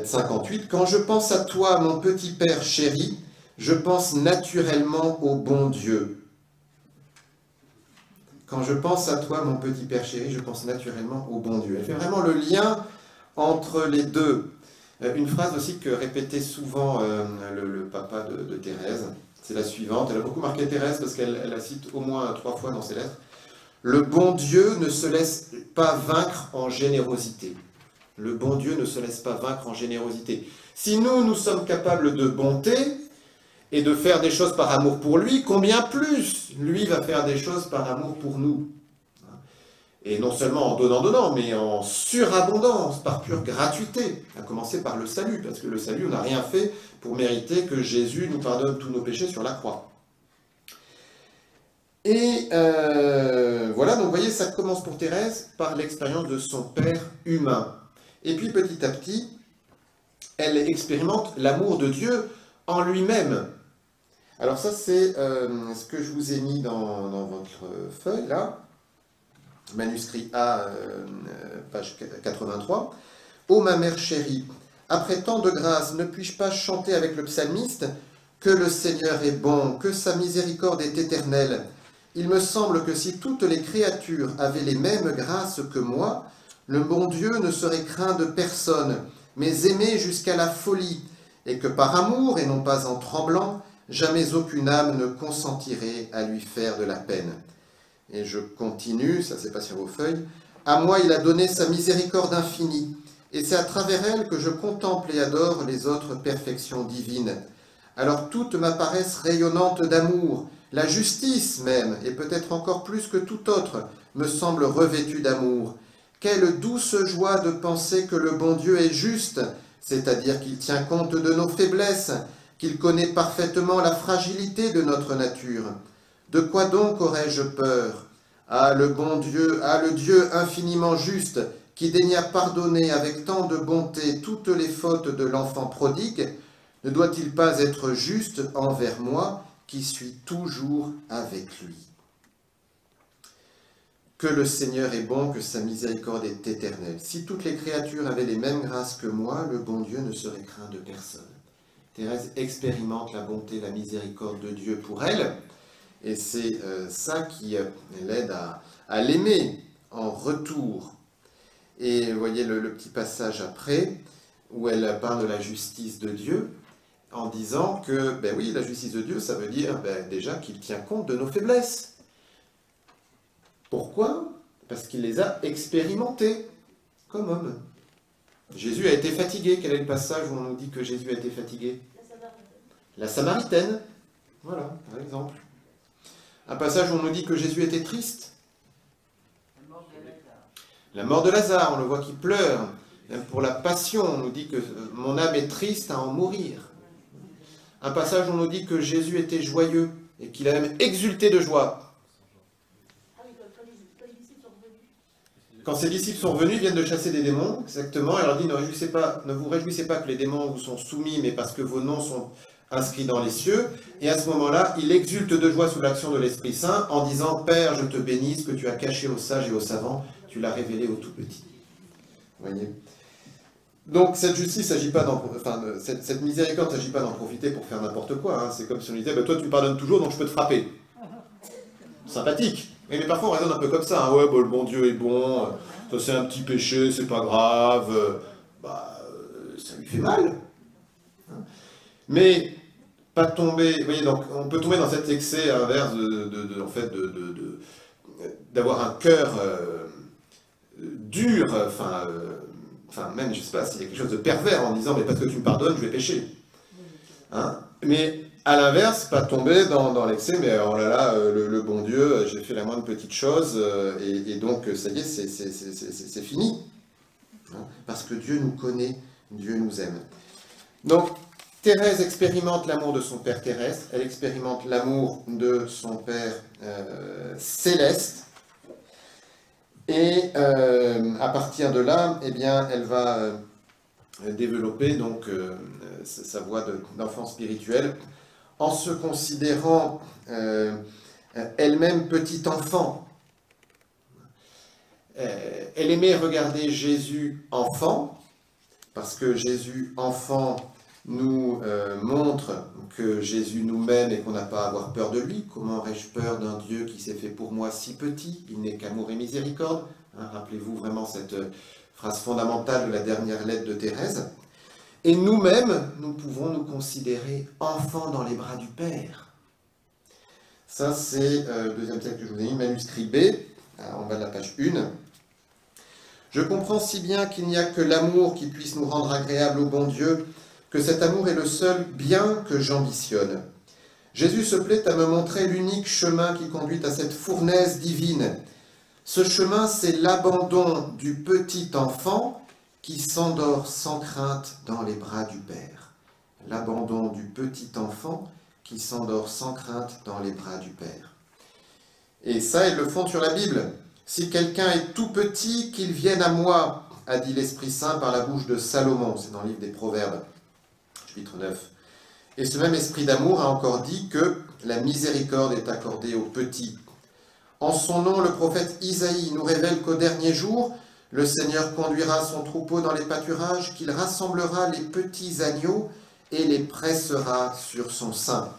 58, « Quand je pense à toi, mon petit père chéri, je pense naturellement au bon Dieu. » Quand je pense à toi, mon petit père chéri, je pense naturellement au bon Dieu. Elle fait vraiment le lien entre les deux. Une phrase aussi que répétait souvent le papa de Thérèse, c'est la suivante. Elle a beaucoup marqué Thérèse parce qu'elle la cite au moins 3 fois dans ses lettres. « Le bon Dieu ne se laisse pas vaincre en générosité. » Le bon Dieu ne se laisse pas vaincre en générosité. Si nous sommes capables de bonté et de faire des choses par amour pour lui, combien plus lui va faire des choses par amour pour nous. Et non seulement en donnant, mais en surabondance, par pure gratuité, à commencer par le salut, parce que le salut, on n'a rien fait pour mériter que Jésus nous pardonne tous nos péchés sur la croix. Et voilà, donc vous voyez, ça commence pour Thérèse par l'expérience de son père humain. Et puis petit à petit, elle expérimente l'amour de Dieu en lui-même. Alors ça, c'est ce que je vous ai mis dans votre feuille, là, manuscrit A, page 83. « Ô ma mère chérie, après tant de grâce, ne puis-je pas chanter avec le psalmiste que le Seigneur est bon, que sa miséricorde est éternelle. Il me semble que si toutes les créatures avaient les mêmes grâces que moi, le bon Dieu ne serait craint de personne, mais aimé jusqu'à la folie, et que par amour et non pas en tremblant, jamais aucune âme ne consentirait à lui faire de la peine. » Et je continue, ça c'est pas sur vos feuilles. « À moi il a donné sa miséricorde infinie, et c'est à travers elle que je contemple et adore les autres perfections divines. Alors toutes m'apparaissent rayonnantes d'amour, la justice même, et peut-être encore plus que tout autre, me semble revêtue d'amour. Quelle douce joie de penser que le bon Dieu est juste, c'est-à-dire qu'il tient compte de nos faiblesses, qu'il connaît parfaitement la fragilité de notre nature. De quoi donc aurais-je peur? Ah, le bon Dieu, ah, le Dieu infiniment juste, qui daigna pardonner avec tant de bonté toutes les fautes de l'enfant prodigue, ne doit-il pas être juste envers moi, qui suis toujours avec lui? Que le Seigneur est bon, que sa miséricorde est éternelle. Si toutes les créatures avaient les mêmes grâces que moi, le bon Dieu ne serait craint de personne. » Thérèse expérimente la bonté, la miséricorde de Dieu pour elle, et c'est ça qui l'aide à l'aimer en retour. Et vous voyez le petit passage après, où elle parle de la justice de Dieu, en disant que, ben oui, la justice de Dieu, ça veut dire déjà qu'il tient compte de nos faiblesses. Pourquoi? Parce qu'il les a expérimentées, comme homme. Jésus a été fatigué. Quel est le passage où on nous dit que Jésus a été fatigué? La Samaritaine. Voilà, par exemple. Un passage où on nous dit que Jésus était triste. La mort de Lazare, on le voit qui pleure. Même pour la passion, on nous dit que mon âme est triste à en mourir. un passage où on nous dit que Jésus était joyeux et qu'il a même exulté de joie. Quand ses disciples sont revenus, ils viennent de chasser des démons, exactement, et leur dit, ne vous réjouissez pas que les démons vous sont soumis, mais parce que vos noms sont inscrits dans les cieux. Et à ce moment-là, il exulte de joie sous l'action de l'Esprit Saint en disant, Père, je te bénis, ce que tu as caché aux sages et aux savants, tu l'as révélé aux tout petits. Vous voyez ? Donc cette justice, cette miséricorde, il ne s'agit pas d'en profiter pour faire n'importe quoi. Hein. C'est comme si on disait, toi tu me pardonnes toujours, donc je peux te frapper. Sympathique. Mais parfois on raisonne un peu comme ça. Hein. Ouais, le bon Dieu est bon, ça c'est un petit péché, c'est pas grave. Ça lui fait mal. Hein. Mais pas tomber. Vous voyez, donc on peut tomber dans cet excès inverse d'avoir un cœur dur, même, je ne sais pas, s'il y a quelque chose de pervers en disant, mais parce que tu me pardonnes, je vais pécher. Hein? Mais à l'inverse, pas tomber dans l'excès, mais oh là là, le bon Dieu, j'ai fait la moindre petite chose, et donc ça y est, c'est fini. Hein? Parce que Dieu nous connaît, Dieu nous aime. Donc, Thérèse expérimente l'amour de son Père terrestre, elle expérimente l'amour de son Père céleste, et à partir de là, eh bien, elle va développer donc sa voie d'enfant spirituel en se considérant elle-même petit enfant. Elle aimait regarder Jésus enfant, parce que Jésus enfant nous montre que Jésus nous mène et qu'on n'a pas à avoir peur de lui. Comment aurais-je peur d'un Dieu qui s'est fait pour moi si petit? Il n'est qu'amour et miséricorde. Hein, rappelez-vous vraiment cette phrase fondamentale de la dernière lettre de Thérèse. Et nous-mêmes, nous pouvons nous considérer enfants dans les bras du Père. Ça, c'est le deuxième texte que je vous ai mis, manuscrit B, en bas de la page 1. Je comprends si bien qu'il n'y a que l'amour qui puisse nous rendre agréables au bon Dieu, que cet amour est le seul bien que j'ambitionne. Jésus se plaît à me montrer l'unique chemin qui conduit à cette fournaise divine. Ce chemin, c'est l'abandon du petit enfant qui s'endort sans crainte dans les bras du Père. L'abandon du petit enfant qui s'endort sans crainte dans les bras du Père. Et ça, ils le font sur la Bible. Si quelqu'un est tout petit, qu'il vienne à moi, a dit l'Esprit Saint par la bouche de Salomon. C'est dans le livre des Proverbes, chapitre 9. Et ce même esprit d'amour a encore dit que la miséricorde est accordée aux petits. En son nom, le prophète Isaïe nous révèle qu'au dernier jour, le Seigneur conduira son troupeau dans les pâturages, qu'il rassemblera les petits agneaux et les pressera sur son sein.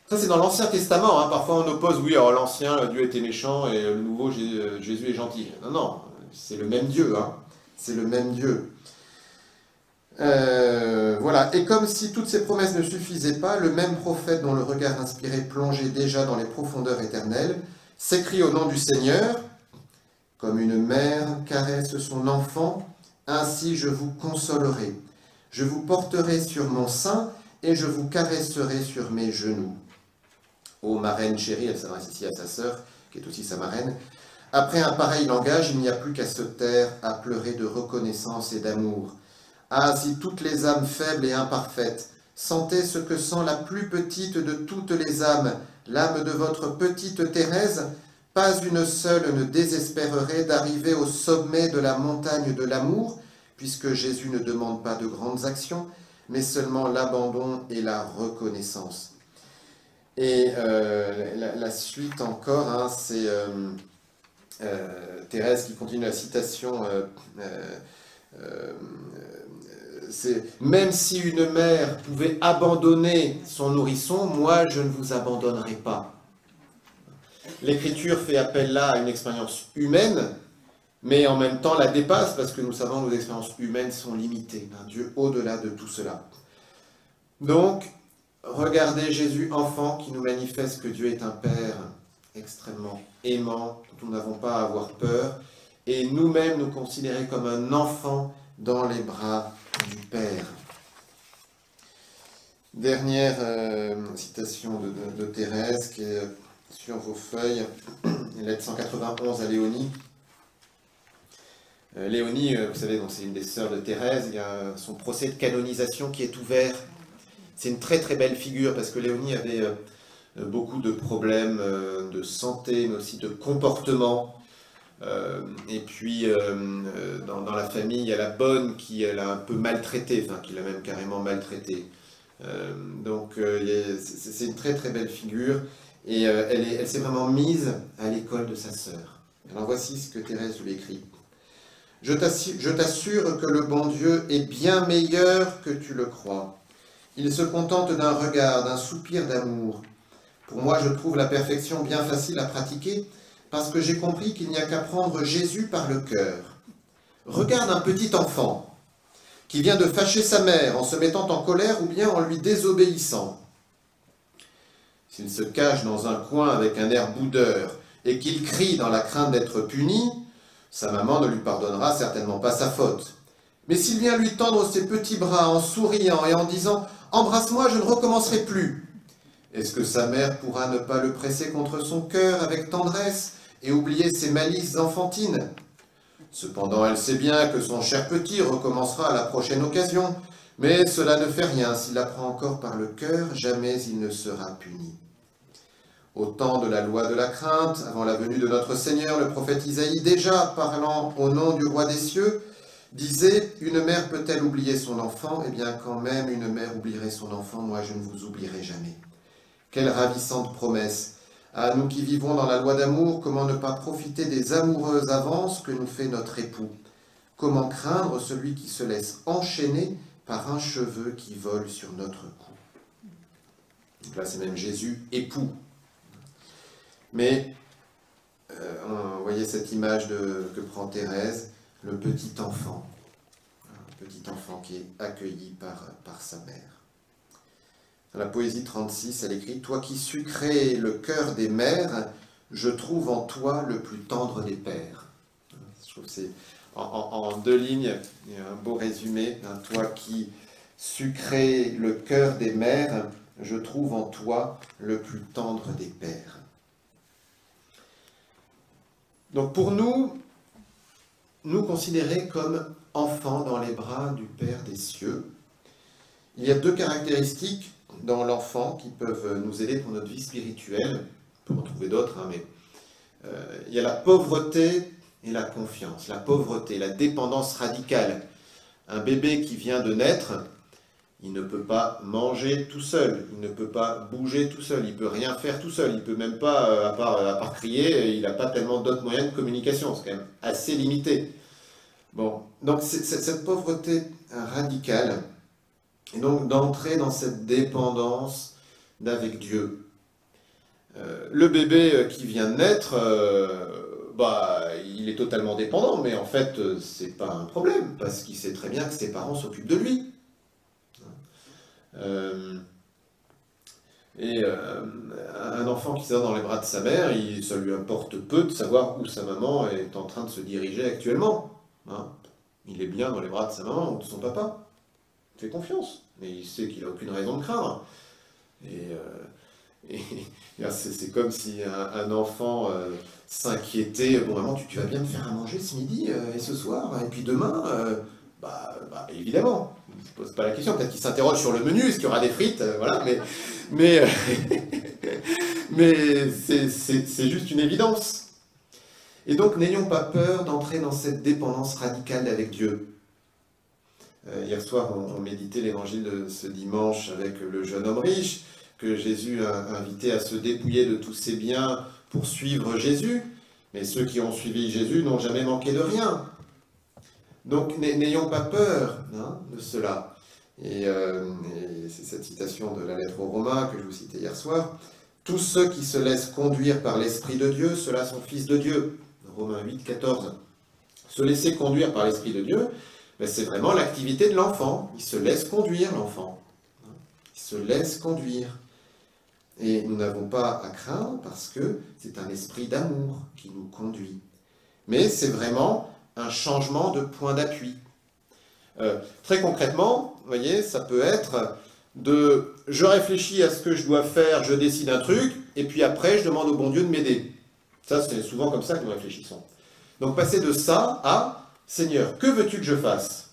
Ça, c'est dans l'Ancien Testament. Hein. Parfois, on oppose, oui, alors l'Ancien, Dieu était méchant, et le Nouveau, Jésus est gentil. Non, non, c'est le même Dieu. Hein. C'est le même Dieu. Voilà. Et comme si toutes ces promesses ne suffisaient pas, le même prophète dont le regard inspiré plongeait déjà dans les profondeurs éternelles, s'écrie au nom du Seigneur, comme une mère caresse son enfant, ainsi je vous consolerai. Je vous porterai sur mon sein et je vous caresserai sur mes genoux. Ô marraine chérie, elle s'adresse ici à sa sœur, qui est aussi sa marraine. Après un pareil langage, il n'y a plus qu'à se taire, à pleurer de reconnaissance et d'amour. Ah, si toutes les âmes faibles et imparfaites sentaient ce que sent la plus petite de toutes les âmes, l'âme de votre petite Thérèse, pas une seule ne désespérerait d'arriver au sommet de la montagne de l'amour, puisque Jésus ne demande pas de grandes actions, mais seulement l'abandon et la reconnaissance. Et la suite encore, hein, c'est Thérèse qui continue la citation, c'est « Même si une mère pouvait abandonner son nourrisson, moi je ne vous abandonnerai pas. » L'Écriture fait appel là à une expérience humaine, mais en même temps la dépasse parce que nous savons que nos expériences humaines sont limitées. Un Dieu au-delà de tout cela. Donc, regardez Jésus enfant qui nous manifeste que Dieu est un Père extrêmement aimant, dont nous n'avons pas à avoir peur, et nous-mêmes nous considérer comme un enfant dans les bras du Père. Dernière citation de Thérèse qui est sur vos feuilles, lettre 191 à Léonie. Léonie, vous savez, c'est une des sœurs de Thérèse, il y a son procès de canonisation qui est ouvert C'est une très très belle figure parce que Léonie avait beaucoup de problèmes de santé, mais aussi de comportement. Et puis dans la famille, il y a la bonne qui l'a un peu maltraitée, enfin qui l'a même carrément maltraitée. C'est une très très belle figure et elle s'est vraiment mise à l'école de sa sœur. Alors voici ce que Thérèse lui écrit. Je t'assure que le bon Dieu est bien meilleur que tu le crois. Il se contente d'un regard, d'un soupir d'amour. Pour moi, je trouve la perfection bien facile à pratiquer parce que j'ai compris qu'il n'y a qu'à prendre Jésus par le cœur. Regarde un petit enfant qui vient de fâcher sa mère en se mettant en colère ou bien en lui désobéissant. S'il se cache dans un coin avec un air boudeur et qu'il crie dans la crainte d'être puni, sa maman ne lui pardonnera certainement pas sa faute. Mais s'il vient lui tendre ses petits bras en souriant et en disant « Embrasse-moi, je ne recommencerai plus », est-ce que sa mère pourra ne pas le presser contre son cœur avec tendresse et oublier ses malices enfantines? Cependant, elle sait bien que son cher petit recommencera à la prochaine occasion, mais cela ne fait rien, s'il apprend encore par le cœur, jamais il ne sera puni. Au temps de la loi de la crainte, avant la venue de notre Seigneur, le prophète Isaïe, déjà parlant au nom du roi des cieux, disait « Une mère peut-elle oublier son enfant? Eh bien, quand même une mère oublierait son enfant, moi je ne vous oublierai jamais. » Quelle ravissante promesse! À nous qui vivons dans la loi d'amour, comment ne pas profiter des amoureuses avances que nous fait notre époux? Comment craindre celui qui se laisse enchaîner par un cheveu qui vole sur notre cou? Donc là, c'est même Jésus, époux. Mais, vous voyez cette image que prend Thérèse, le petit enfant qui est accueilli par sa mère. Dans la poésie 36, elle écrit « Toi qui sucrais le cœur des mères, je trouve en toi le plus tendre des pères. » Je trouve que c'est en deux lignes, il y a un beau résumé. Hein, « Toi qui sucrais le cœur des mères, je trouve en toi le plus tendre des pères. » Donc pour nous considérés comme enfants dans les bras du Père des cieux, il y a deux caractéristiques dans l'enfant qui peuvent nous aider pour notre vie spirituelle. On peut en trouver d'autres, hein, mais il y a la pauvreté et la confiance. La pauvreté, la dépendance radicale. Un bébé qui vient de naître, il ne peut pas manger tout seul, il ne peut pas bouger tout seul, il ne peut rien faire tout seul, il ne peut même pas, à part crier, il n'a pas tellement d'autres moyens de communication, c'est quand même assez limité. Bon, donc cette pauvreté radicale, et donc d'entrer dans cette dépendance d'avec Dieu. Le bébé qui vient de naître, il est totalement dépendant, mais en fait, c'est pas un problème, parce qu'il sait très bien que ses parents s'occupent de lui. Un enfant qui sort dans les bras de sa mère, ça lui importe peu de savoir où sa maman est en train de se diriger actuellement. Hein. Il est bien dans les bras de sa maman ou de son papa. Il fait confiance, mais il sait qu'il n'a aucune raison de craindre. C'est comme si un enfant s'inquiétait, bon maman, tu vas bien me faire à manger ce midi et ce soir, et puis demain, évidemment, il ne se pose pas la question, peut-être qu'il s'interroge sur le menu, est-ce qu'il y aura des frites, voilà, mais c'est juste une évidence. Et donc n'ayons pas peur d'entrer dans cette dépendance radicale avec Dieu. Hier soir, on méditait l'évangile de ce dimanche avec le jeune homme riche, que Jésus a invité à se dépouiller de tous ses biens pour suivre Jésus. Mais ceux qui ont suivi Jésus n'ont jamais manqué de rien. Donc n'ayons pas peur de cela. Et c'est cette citation de la lettre aux Romains que je vous citais hier soir. Tous ceux qui se laissent conduire par l'Esprit de Dieu, ceux-là sont fils de Dieu. Romains 8, 14. Se laisser conduire par l'Esprit de Dieu, c'est vraiment l'activité de l'enfant. Il se laisse conduire, l'enfant. Il se laisse conduire. Et nous n'avons pas à craindre parce que c'est un esprit d'amour qui nous conduit. Mais c'est vraiment un changement de point d'appui. Très concrètement, vous voyez, ça peut être de « je réfléchis à ce que je dois faire, je décide un truc, et puis après je demande au bon Dieu de m'aider ». Ça, c'est souvent comme ça que nous réfléchissons. Donc passer de ça à « Seigneur, que veux-tu que je fasse ?»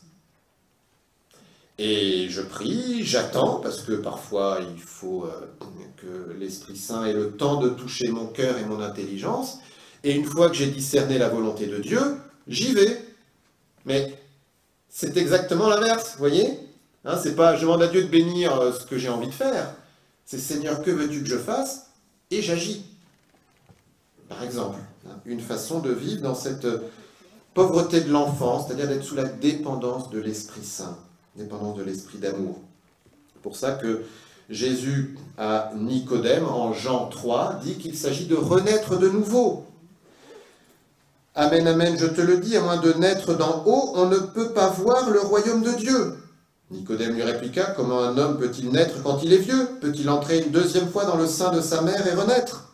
Et je prie, j'attends, parce que parfois il faut que l'Esprit Saint ait le temps de toucher mon cœur et mon intelligence. Et une fois que j'ai discerné la volonté de Dieu, j'y vais. Mais c'est exactement l'inverse, vous voyez, hein, c'est pas je demande à Dieu de bénir ce que j'ai envie de faire. C'est Seigneur, que veux-tu que je fasse? Et j'agis. Par exemple, hein, une façon de vivre dans cette pauvreté de l'enfant, c'est-à-dire d'être sous la dépendance de l'Esprit Saint, dépendance de l'Esprit d'amour. C'est pour ça que Jésus à Nicodème, en Jean 3, dit qu'il s'agit de renaître de nouveau. Amen, amen, je te le dis, à moins de naître d'en haut, on ne peut pas voir le royaume de Dieu. Nicodème lui répliqua, comment un homme peut-il naître quand il est vieux? Peut-il entrer une deuxième fois dans le sein de sa mère et renaître?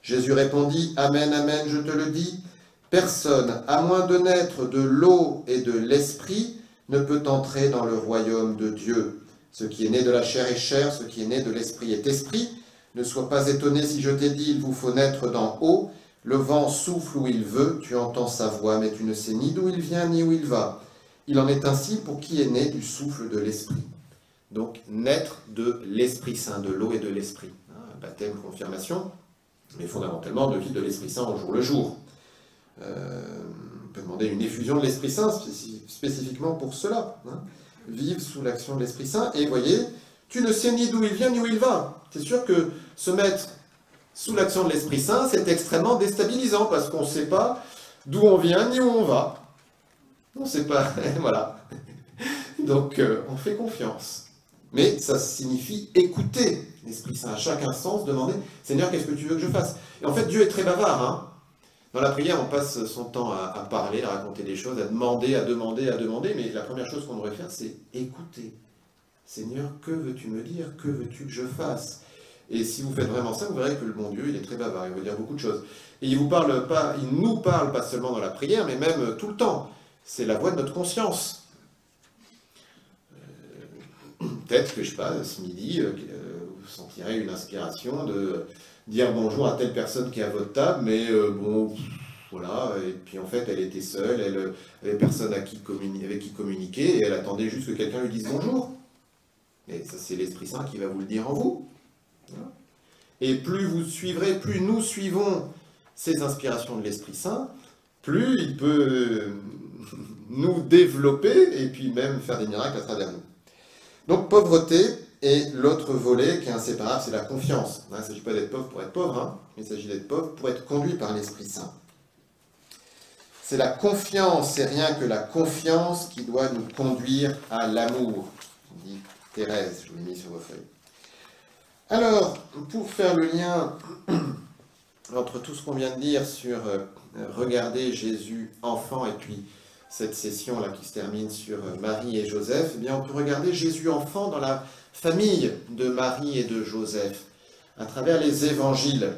Jésus répondit, amen, amen, je te le dis, personne, à moins de naître de l'eau et de l'esprit, ne peut entrer dans le royaume de Dieu. Ce qui est né de la chair est chair, ce qui est né de l'esprit est esprit. Ne sois pas étonné si je t'ai dit, il vous faut naître d'en haut. Le vent souffle où il veut, tu entends sa voix, mais tu ne sais ni d'où il vient ni où il va. Il en est ainsi pour qui est né du souffle de l'Esprit. Donc, naître de l'Esprit Saint, de l'eau et de l'Esprit. Baptême, confirmation, mais fondamentalement de vivre de l'Esprit Saint au jour le jour. On peut demander une effusion de l'Esprit Saint spécifiquement pour cela. Vivre sous l'action de l'Esprit Saint, et voyez, tu ne sais ni d'où il vient ni où il va. C'est sûr que se mettre sous l'action de l'Esprit Saint, c'est extrêmement déstabilisant, parce qu'on ne sait pas d'où on vient ni où on va. On ne sait pas, voilà. Donc, on fait confiance. Mais ça signifie écouter l'Esprit Saint à chaque instant, se demander, Seigneur, qu'est-ce que tu veux que je fasse? Et en fait, Dieu est très bavard. Hein. Dans la prière, on passe son temps à parler, à raconter des choses, à demander, mais la première chose qu'on devrait faire, c'est écouter. Seigneur, que veux-tu me dire? Que veux-tu que je fasse? Et si vous faites vraiment ça, vous verrez que le bon Dieu, il est très bavard, il veut dire beaucoup de choses. Et il nous parle pas seulement dans la prière, mais même tout le temps. C'est la voix de notre conscience. Peut-être que, je ne sais pas, ce midi, vous sentirez une inspiration de dire bonjour à telle personne qui est à votre table, mais bon, voilà, et puis en fait, elle était seule, elle avait personne avec qui communiquer, et elle attendait juste que quelqu'un lui dise bonjour. Et ça, c'est l'Esprit Saint qui va vous le dire en vous. Et plus vous suivrez, plus nous suivons ces inspirations de l'Esprit Saint, plus il peut nous développer et puis même faire des miracles à travers nous. Donc pauvreté, et l'autre volet qui est inséparable, c'est la confiance. Il ne s'agit pas d'être pauvre pour être pauvre, hein, mais il s'agit d'être pauvre pour être conduit par l'Esprit Saint. C'est la confiance, c'est rien que la confiance qui doit nous conduire à l'amour, dit Thérèse, je vous l'ai mis sur vos feuilles. Alors, pour faire le lien entre tout ce qu'on vient de dire sur regarder Jésus enfant et puis cette session-là qui se termine sur Marie et Joseph, eh bien on peut regarder Jésus enfant dans la famille de Marie et de Joseph, à travers les évangiles.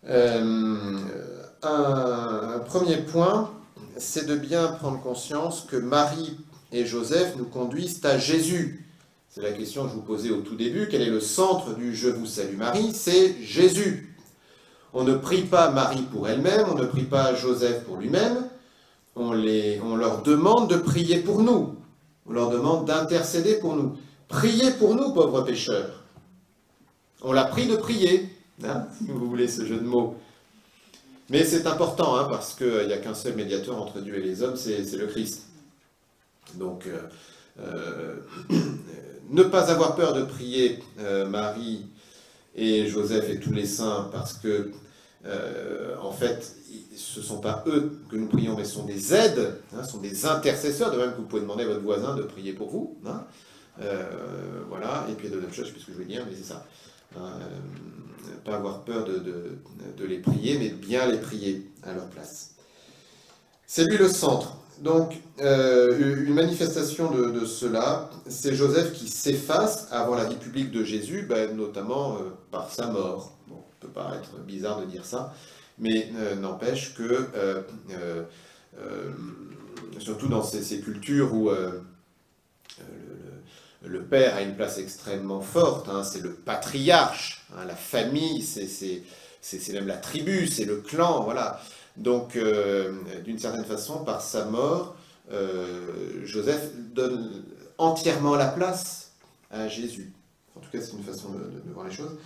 Un premier point, c'est de bien prendre conscience que Marie et Joseph nous conduisent à Jésus. C'est la question que je vous posais au tout début. Quel est le centre du « Je vous salue Marie » ? C'est Jésus. On ne prie pas Marie pour elle-même, on ne prie pas Joseph pour lui-même. On leur demande de prier pour nous. On leur demande d'intercéder pour nous. Priez pour nous, pauvres pécheurs. On l'a prie de prier, hein, si vous voulez ce jeu de mots. Mais c'est important, hein, parce qu'il n'y a qu'un seul médiateur entre Dieu et les hommes, c'est le Christ. Donc, ne pas avoir peur de prier Marie et Joseph et tous les saints, parce que, en fait, ce ne sont pas eux que nous prions, mais ce sont des aides, hein, ce sont des intercesseurs, de même que vous pouvez demander à votre voisin de prier pour vous. Hein, voilà, et puis il y a d'autres choses, je ne sais plus ce que je voulais dire, mais c'est ça. Pas avoir peur de les prier, mais bien les prier à leur place. C'est lui le centre. Donc, une manifestation de cela, c'est Joseph qui s'efface avant la vie publique de Jésus, ben, notamment par sa mort. Bon, ça peut paraître bizarre de dire ça, mais n'empêche que, surtout dans ces cultures où le père a une place extrêmement forte, hein, c'est le patriarche, hein, la famille, c'est même la tribu, c'est le clan, voilà. Donc, d'une certaine façon, par sa mort, Joseph entièrement la place à Jésus. En tout cas, c'est une façon de voir les choses.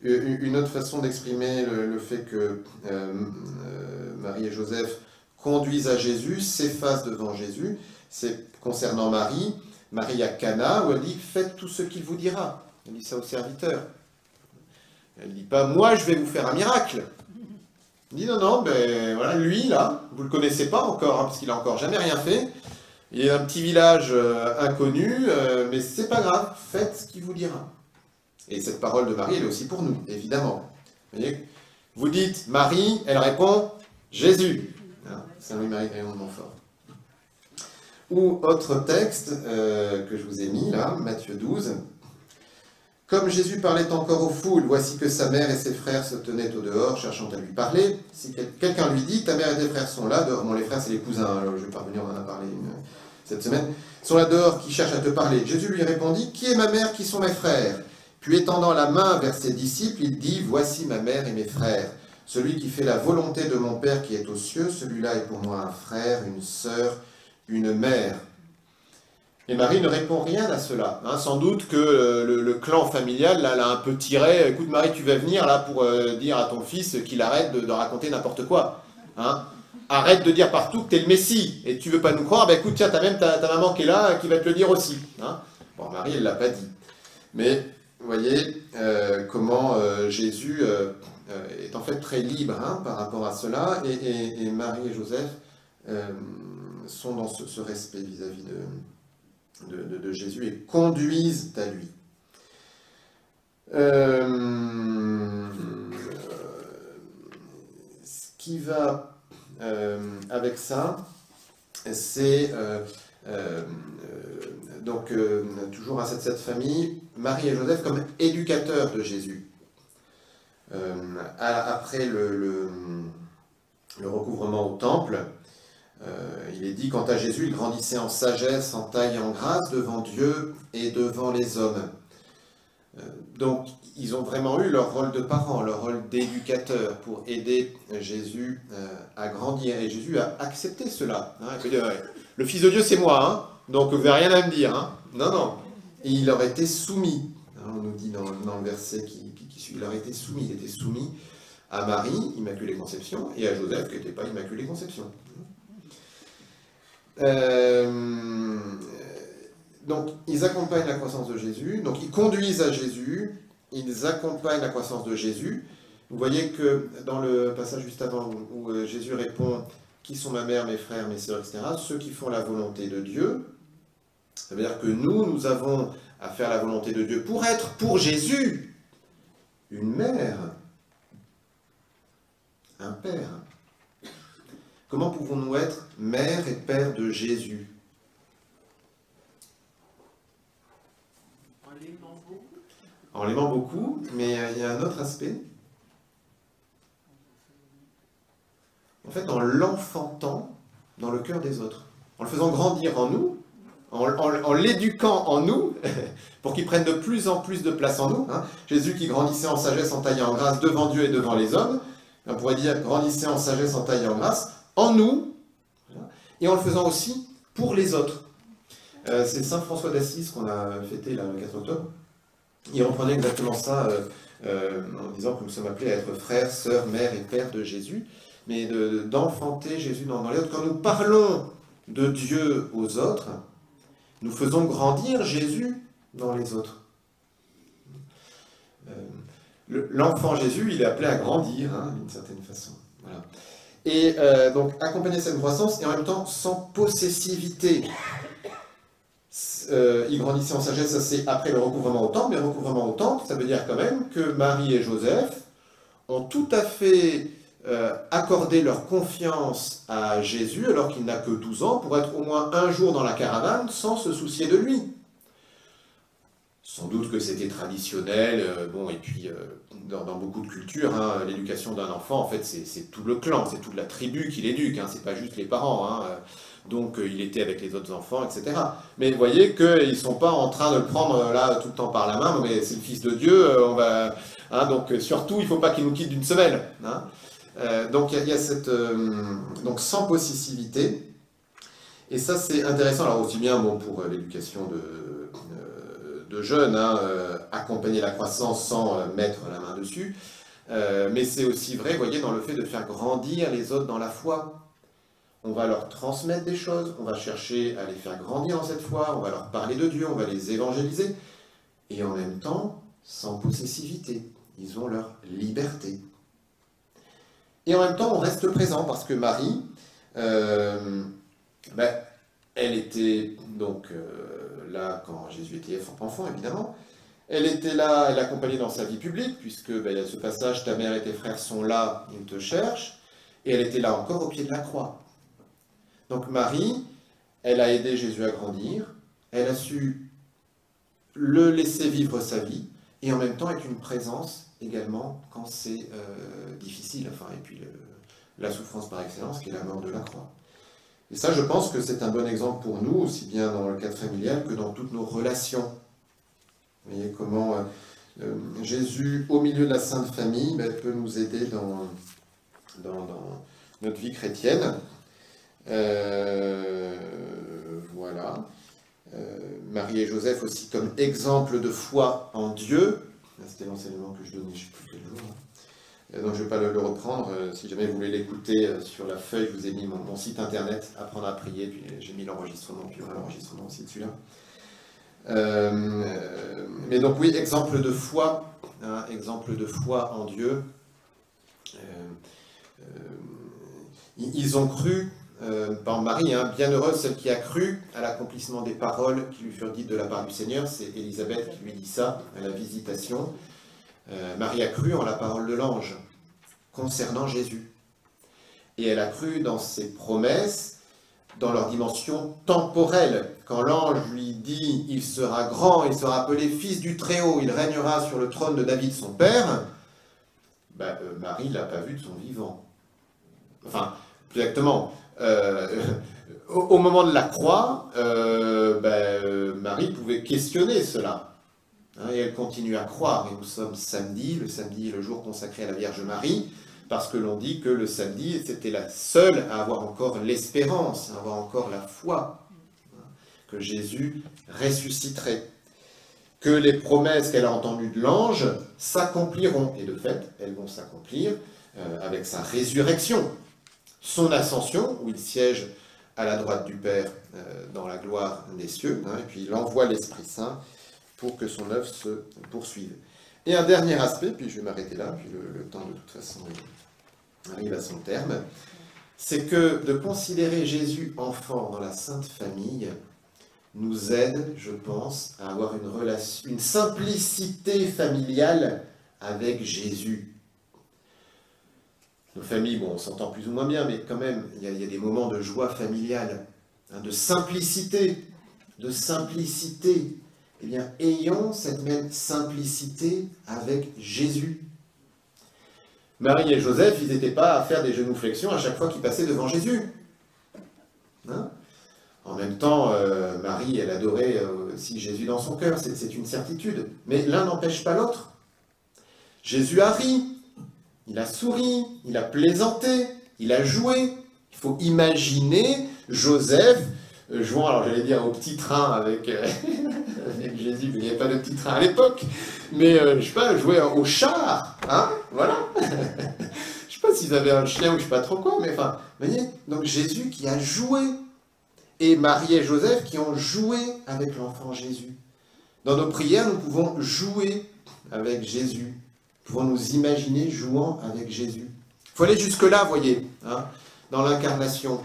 Une autre façon d'exprimer le fait que Marie et Joseph conduisent à Jésus, s'effacent devant Jésus, c'est concernant Marie. Marie à Cana, où elle dit « Faites tout ce qu'il vous dira ». Elle dit ça aux serviteurs. Elle ne dit pas « Moi, je vais vous faire un miracle ». Elle dit « Non, non, ben voilà, lui, là, vous ne le connaissez pas encore, hein, parce qu'il n'a encore jamais rien fait. Il est un petit village inconnu, mais c'est pas grave, faites ce qu'il vous dira ». Et cette parole de Marie, elle est aussi pour nous, évidemment. Vous voyez, vous dites Marie, elle répond Jésus. Saint Louis-Marie Grillon de Montfort. Ou autre texte que je vous ai mis là, Matthieu 12. Comme Jésus parlait encore aux foules, voici que sa mère et ses frères se tenaient au dehors, cherchant à lui parler. Si quelqu'un lui dit, ta mère et tes frères sont là, dehors. Bon, les frères, c'est les cousins, alors je vais pas revenir, on en a parlé cette semaine. Ils sont là dehors, qui cherchent à te parler. Jésus lui répondit, qui est ma mère, qui sont mes frères? Puis étendant la main vers ses disciples, il dit, voici ma mère et mes frères. Celui qui fait la volonté de mon Père qui est aux cieux, celui-là est pour moi un frère, une sœur, une mère. Et Marie ne répond rien à cela. Hein, sans doute que le clan familial là, l'a un peu tiré. Écoute Marie, tu vas venir là pour dire à ton fils qu'il arrête de raconter n'importe quoi. Hein. Arrête de dire partout que tu es le Messie. Et tu veux pas nous croire, ben écoute, tiens, t'as même ta maman qui est là, qui va te le dire aussi. Hein. Bon, Marie, elle ne l'a pas dit. Mais vous voyez comment Jésus est en fait très libre hein, par rapport à cela. Et Marie et Joseph sont dans ce respect vis-à-vis de Jésus et conduisent à lui. Ce qui va avec ça, c'est donc toujours à cette famille, Marie et Joseph comme éducateurs de Jésus. Après le recouvrement au temple, il est dit, quant à Jésus, il grandissait en sagesse, en taille et en grâce devant Dieu et devant les hommes. Donc, ils ont vraiment eu leur rôle de parents, leur rôle d'éducateur pour aider Jésus à grandir. Et Jésus a accepté cela. Hein. Il peut dire, ouais, le Fils de Dieu, c'est moi, hein, donc vous n'avez rien à me dire. Hein. Non, non. Et il leur était soumis. Hein, on nous dit dans le verset qui suit, il leur était soumis. Il était soumis à Marie, Immaculée Conception, et à Joseph, qui n'était pas Immaculée Conception. Donc, ils accompagnent la croissance de Jésus, donc ils conduisent à Jésus, ils accompagnent la croissance de Jésus. Vous voyez que dans le passage juste avant où Jésus répond « Qui sont ma mère, mes frères, mes sœurs, etc. » Ceux qui font la volonté de Dieu, ça veut dire que nous avons à faire la volonté de Dieu pour être pour Jésus une mère, un père. Comment pouvons-nous être mère et père de Jésus? En l'aimant beaucoup. En l'aimant beaucoup, mais il y a un autre aspect. En fait, en l'enfantant dans le cœur des autres. En le faisant grandir en nous, en l'éduquant en nous, pour qu'il prenne de plus en plus de place en nous. Hein. Jésus qui grandissait en sagesse, en taille et en grâce devant Dieu et devant les hommes. On pourrait dire grandissait en sagesse, en taille et en grâce en nous, et en le faisant aussi pour les autres. C'est Saint François d'Assise qu'on a fêté là, le 4 octobre. Il reprenait exactement ça en disant que nous sommes appelés à être frères, sœurs, mères et pères de Jésus, mais d'enfanter Jésus dans les autres. Quand nous parlons de Dieu aux autres, nous faisons grandir Jésus dans les autres. L'enfant Jésus, il est appelé à grandir, hein, d'une certaine façon. Voilà. Et donc, accompagner cette croissance, et en même temps, sans possessivité. Il grandissait en sagesse, ça c'est après le recouvrement au temple, mais le recouvrement au temple, ça veut dire quand même que Marie et Joseph ont tout à fait accordé leur confiance à Jésus, alors qu'il n'a que 12 ans, pour être au moins un jour dans la caravane sans se soucier de lui. Sans doute que c'était traditionnel, bon, et puis dans beaucoup de cultures, hein, l'éducation d'un enfant, en fait, c'est tout le clan, c'est toute la tribu qui l'éduque, hein, c'est pas juste les parents, hein, donc il était avec les autres enfants, etc. Mais vous voyez qu'ils ne sont pas en train de le prendre là tout le temps par la main, mais c'est le Fils de Dieu, on va, hein, donc surtout, il ne faut pas qu'il nous quitte d'une semelle. Hein. Donc il y a cette, donc sans possessivité, Et ça, c'est intéressant, alors aussi bien bon, pour l'éducation de jeunes, hein, accompagner la croissance sans mettre la main dessus, mais c'est aussi vrai, vous voyez, dans le fait de faire grandir les autres dans la foi. On va leur transmettre des choses, on va chercher à les faire grandir dans cette foi, on va leur parler de Dieu, on va les évangéliser, et en même temps, sans possessivité. Ils ont leur liberté. Et en même temps, on reste présent, parce que Marie, elle était donc là quand Jésus était enfant, évidemment. Elle était là, elle l'accompagnait dans sa vie publique, puisque il y a ce passage, ta mère et tes frères sont là, ils te cherchent, et elle était là encore au pied de la croix. Donc Marie, elle a aidé Jésus à grandir, elle a su le laisser vivre sa vie, et en même temps être une présence également quand c'est difficile, enfin, et puis la souffrance par excellence, qui est la mort de la croix. Et ça, je pense que c'est un bon exemple pour nous, aussi bien dans le cadre familial que dans toutes nos relations. Vous voyez comment Jésus, au milieu de la Sainte Famille, peut nous aider dans notre vie chrétienne. Voilà. Marie et Joseph aussi comme exemple de foi en Dieu. C'était l'enseignement que je donnais, je ne sais plus quel jour. Donc je ne vais pas le reprendre. Si jamais vous voulez l'écouter sur la feuille, je vous ai mis mon site internet, Apprendre à prier, puis j'ai mis l'enregistrement, puis il y aura l'enregistrement aussi dessus là. Mais donc oui, exemple de foi en Dieu. Ils ont cru, par Marie, hein, bienheureuse celle qui a cru à l'accomplissement des paroles qui lui furent dites de la part du Seigneur. C'est Élisabeth qui lui dit ça à la visitation. Marie a cru en la parole de l'ange concernant Jésus. Et elle a cru dans ses promesses, dans leur dimension temporelle. Quand l'ange lui dit « Il sera grand, il sera appelé fils du Très-Haut, il régnera sur le trône de David son père », Marie ne l'a pas vu de son vivant. Enfin, plus exactement, au moment de la croix, Marie pouvait questionner cela. Et elle continue à croire, et nous sommes samedi, le samedi est le jour consacré à la Vierge Marie, parce que l'on dit que le samedi, c'était la seule à avoir encore l'espérance, à avoir encore la foi, que Jésus ressusciterait, que les promesses qu'elle a entendues de l'ange s'accompliront, et de fait, elles vont s'accomplir avec sa résurrection, son ascension, où il siège à la droite du Père dans la gloire des cieux, et puis il envoie l'Esprit Saint pour que son œuvre se poursuive. Et un dernier aspect, puis je vais m'arrêter là, puis le temps de toute façon arrive à son terme, c'est que de considérer Jésus enfant dans la Sainte Famille nous aide, je pense, à avoir une simplicité familiale avec Jésus. Nos familles, bon, on s'entend plus ou moins bien, mais quand même, il y a des moments de joie familiale, hein, de simplicité. Eh bien, ayons cette même simplicité avec Jésus. Marie et Joseph, ils n'étaient pas à faire des genuflexions à chaque fois qu'ils passaient devant Jésus. Hein? En même temps, Marie, elle adorait aussi Jésus dans son cœur, c'est une certitude. Mais l'un n'empêche pas l'autre. Jésus a ri, il a souri, il a plaisanté, il a joué. Il faut imaginer Joseph jouant, alors j'allais dire au petit train avec, avec Jésus, mais il n'y avait pas de petit train à l'époque, mais je sais pas, jouer au char, hein, voilà. Je sais pas s'ils avaient un chien ou je sais pas trop quoi, mais enfin, vous voyez, donc Jésus qui a joué, et Marie et Joseph qui ont joué avec l'enfant Jésus. Dans nos prières, nous pouvons jouer avec Jésus, nous pouvons nous imaginer jouant avec Jésus. Il faut aller jusque-là, vous voyez, hein, dans l'incarnation.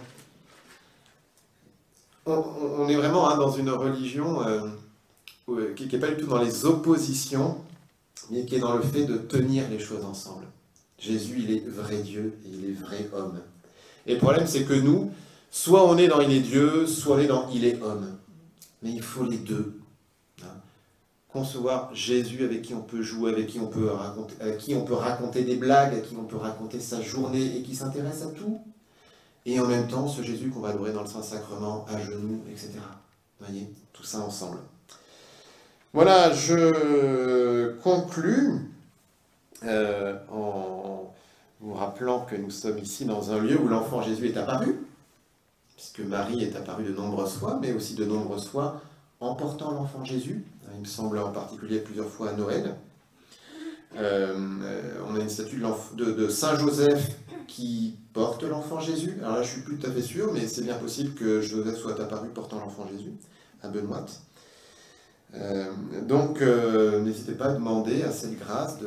On est vraiment dans une religion qui n'est pas du tout dans les oppositions, mais qui est dans le fait de tenir les choses ensemble. Jésus, il est vrai Dieu et il est vrai homme. Et le problème, c'est que nous, soit on est dans il est Dieu, soit on est dans il est homme. Mais il faut les deux. Hein. Concevoir Jésus avec qui on peut jouer, avec qui on peut raconter des blagues, avec qui on peut raconter sa journée et qui s'intéresse à tout. Et en même temps, ce Jésus qu'on va adorer dans le Saint-Sacrement, à genoux, etc. Vous voyez, tout ça ensemble. Voilà, je conclus en vous rappelant que nous sommes ici dans un lieu où l'enfant Jésus est apparu. puisque Marie est apparue de nombreuses fois, mais aussi de nombreuses fois en portant l'enfant Jésus. Il me semble en particulier plusieurs fois à Noël. On a une statue de Saint Joseph qui porte l'enfant Jésus. Alors là, je ne suis plus tout à fait sûr, mais c'est bien possible que Joseph soit apparu portant l'enfant Jésus à Benoît. Donc, n'hésitez pas à demander à cette grâce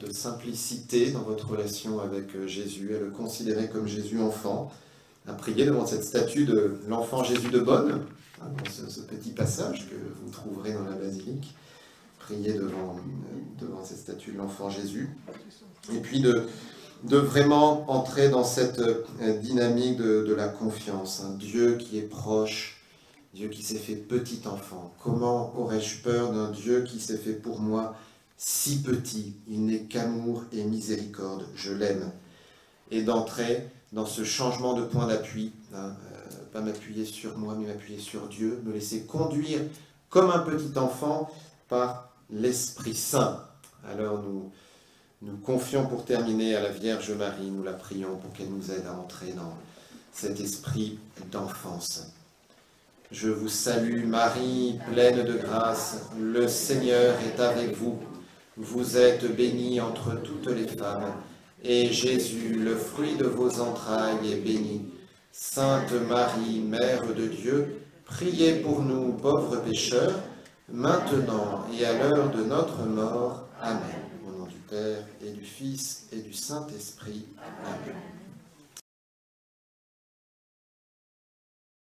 de simplicité dans votre relation avec Jésus, à le considérer comme Jésus enfant, à prier devant cette statue de l'enfant Jésus de Bonne, dans ce petit passage que vous trouverez dans la basilique. Prier devant cette statue de l'enfant Jésus, et puis de vraiment entrer dans cette dynamique de la confiance. Dieu qui est proche, Dieu qui s'est fait petit enfant. Comment aurais-je peur d'un Dieu qui s'est fait pour moi si petit? Il n'est qu'amour et miséricorde, je l'aime. Et d'entrer dans ce changement de point d'appui, pas m'appuyer sur moi, mais m'appuyer sur Dieu, me laisser conduire comme un petit enfant par l'Esprit Saint. Alors nous confions pour terminer à la Vierge Marie, nous la prions pour qu'elle nous aide à entrer dans cet esprit d'enfance. Je vous salue Marie, pleine de grâce, le Seigneur est avec vous. Vous êtes bénie entre toutes les femmes, et Jésus, le fruit de vos entrailles, est béni. Sainte Marie, Mère de Dieu, priez pour nous pauvres pécheurs, maintenant et à l'heure de notre mort. Amen. Au nom du Père et du Fils et du Saint-Esprit. Amen.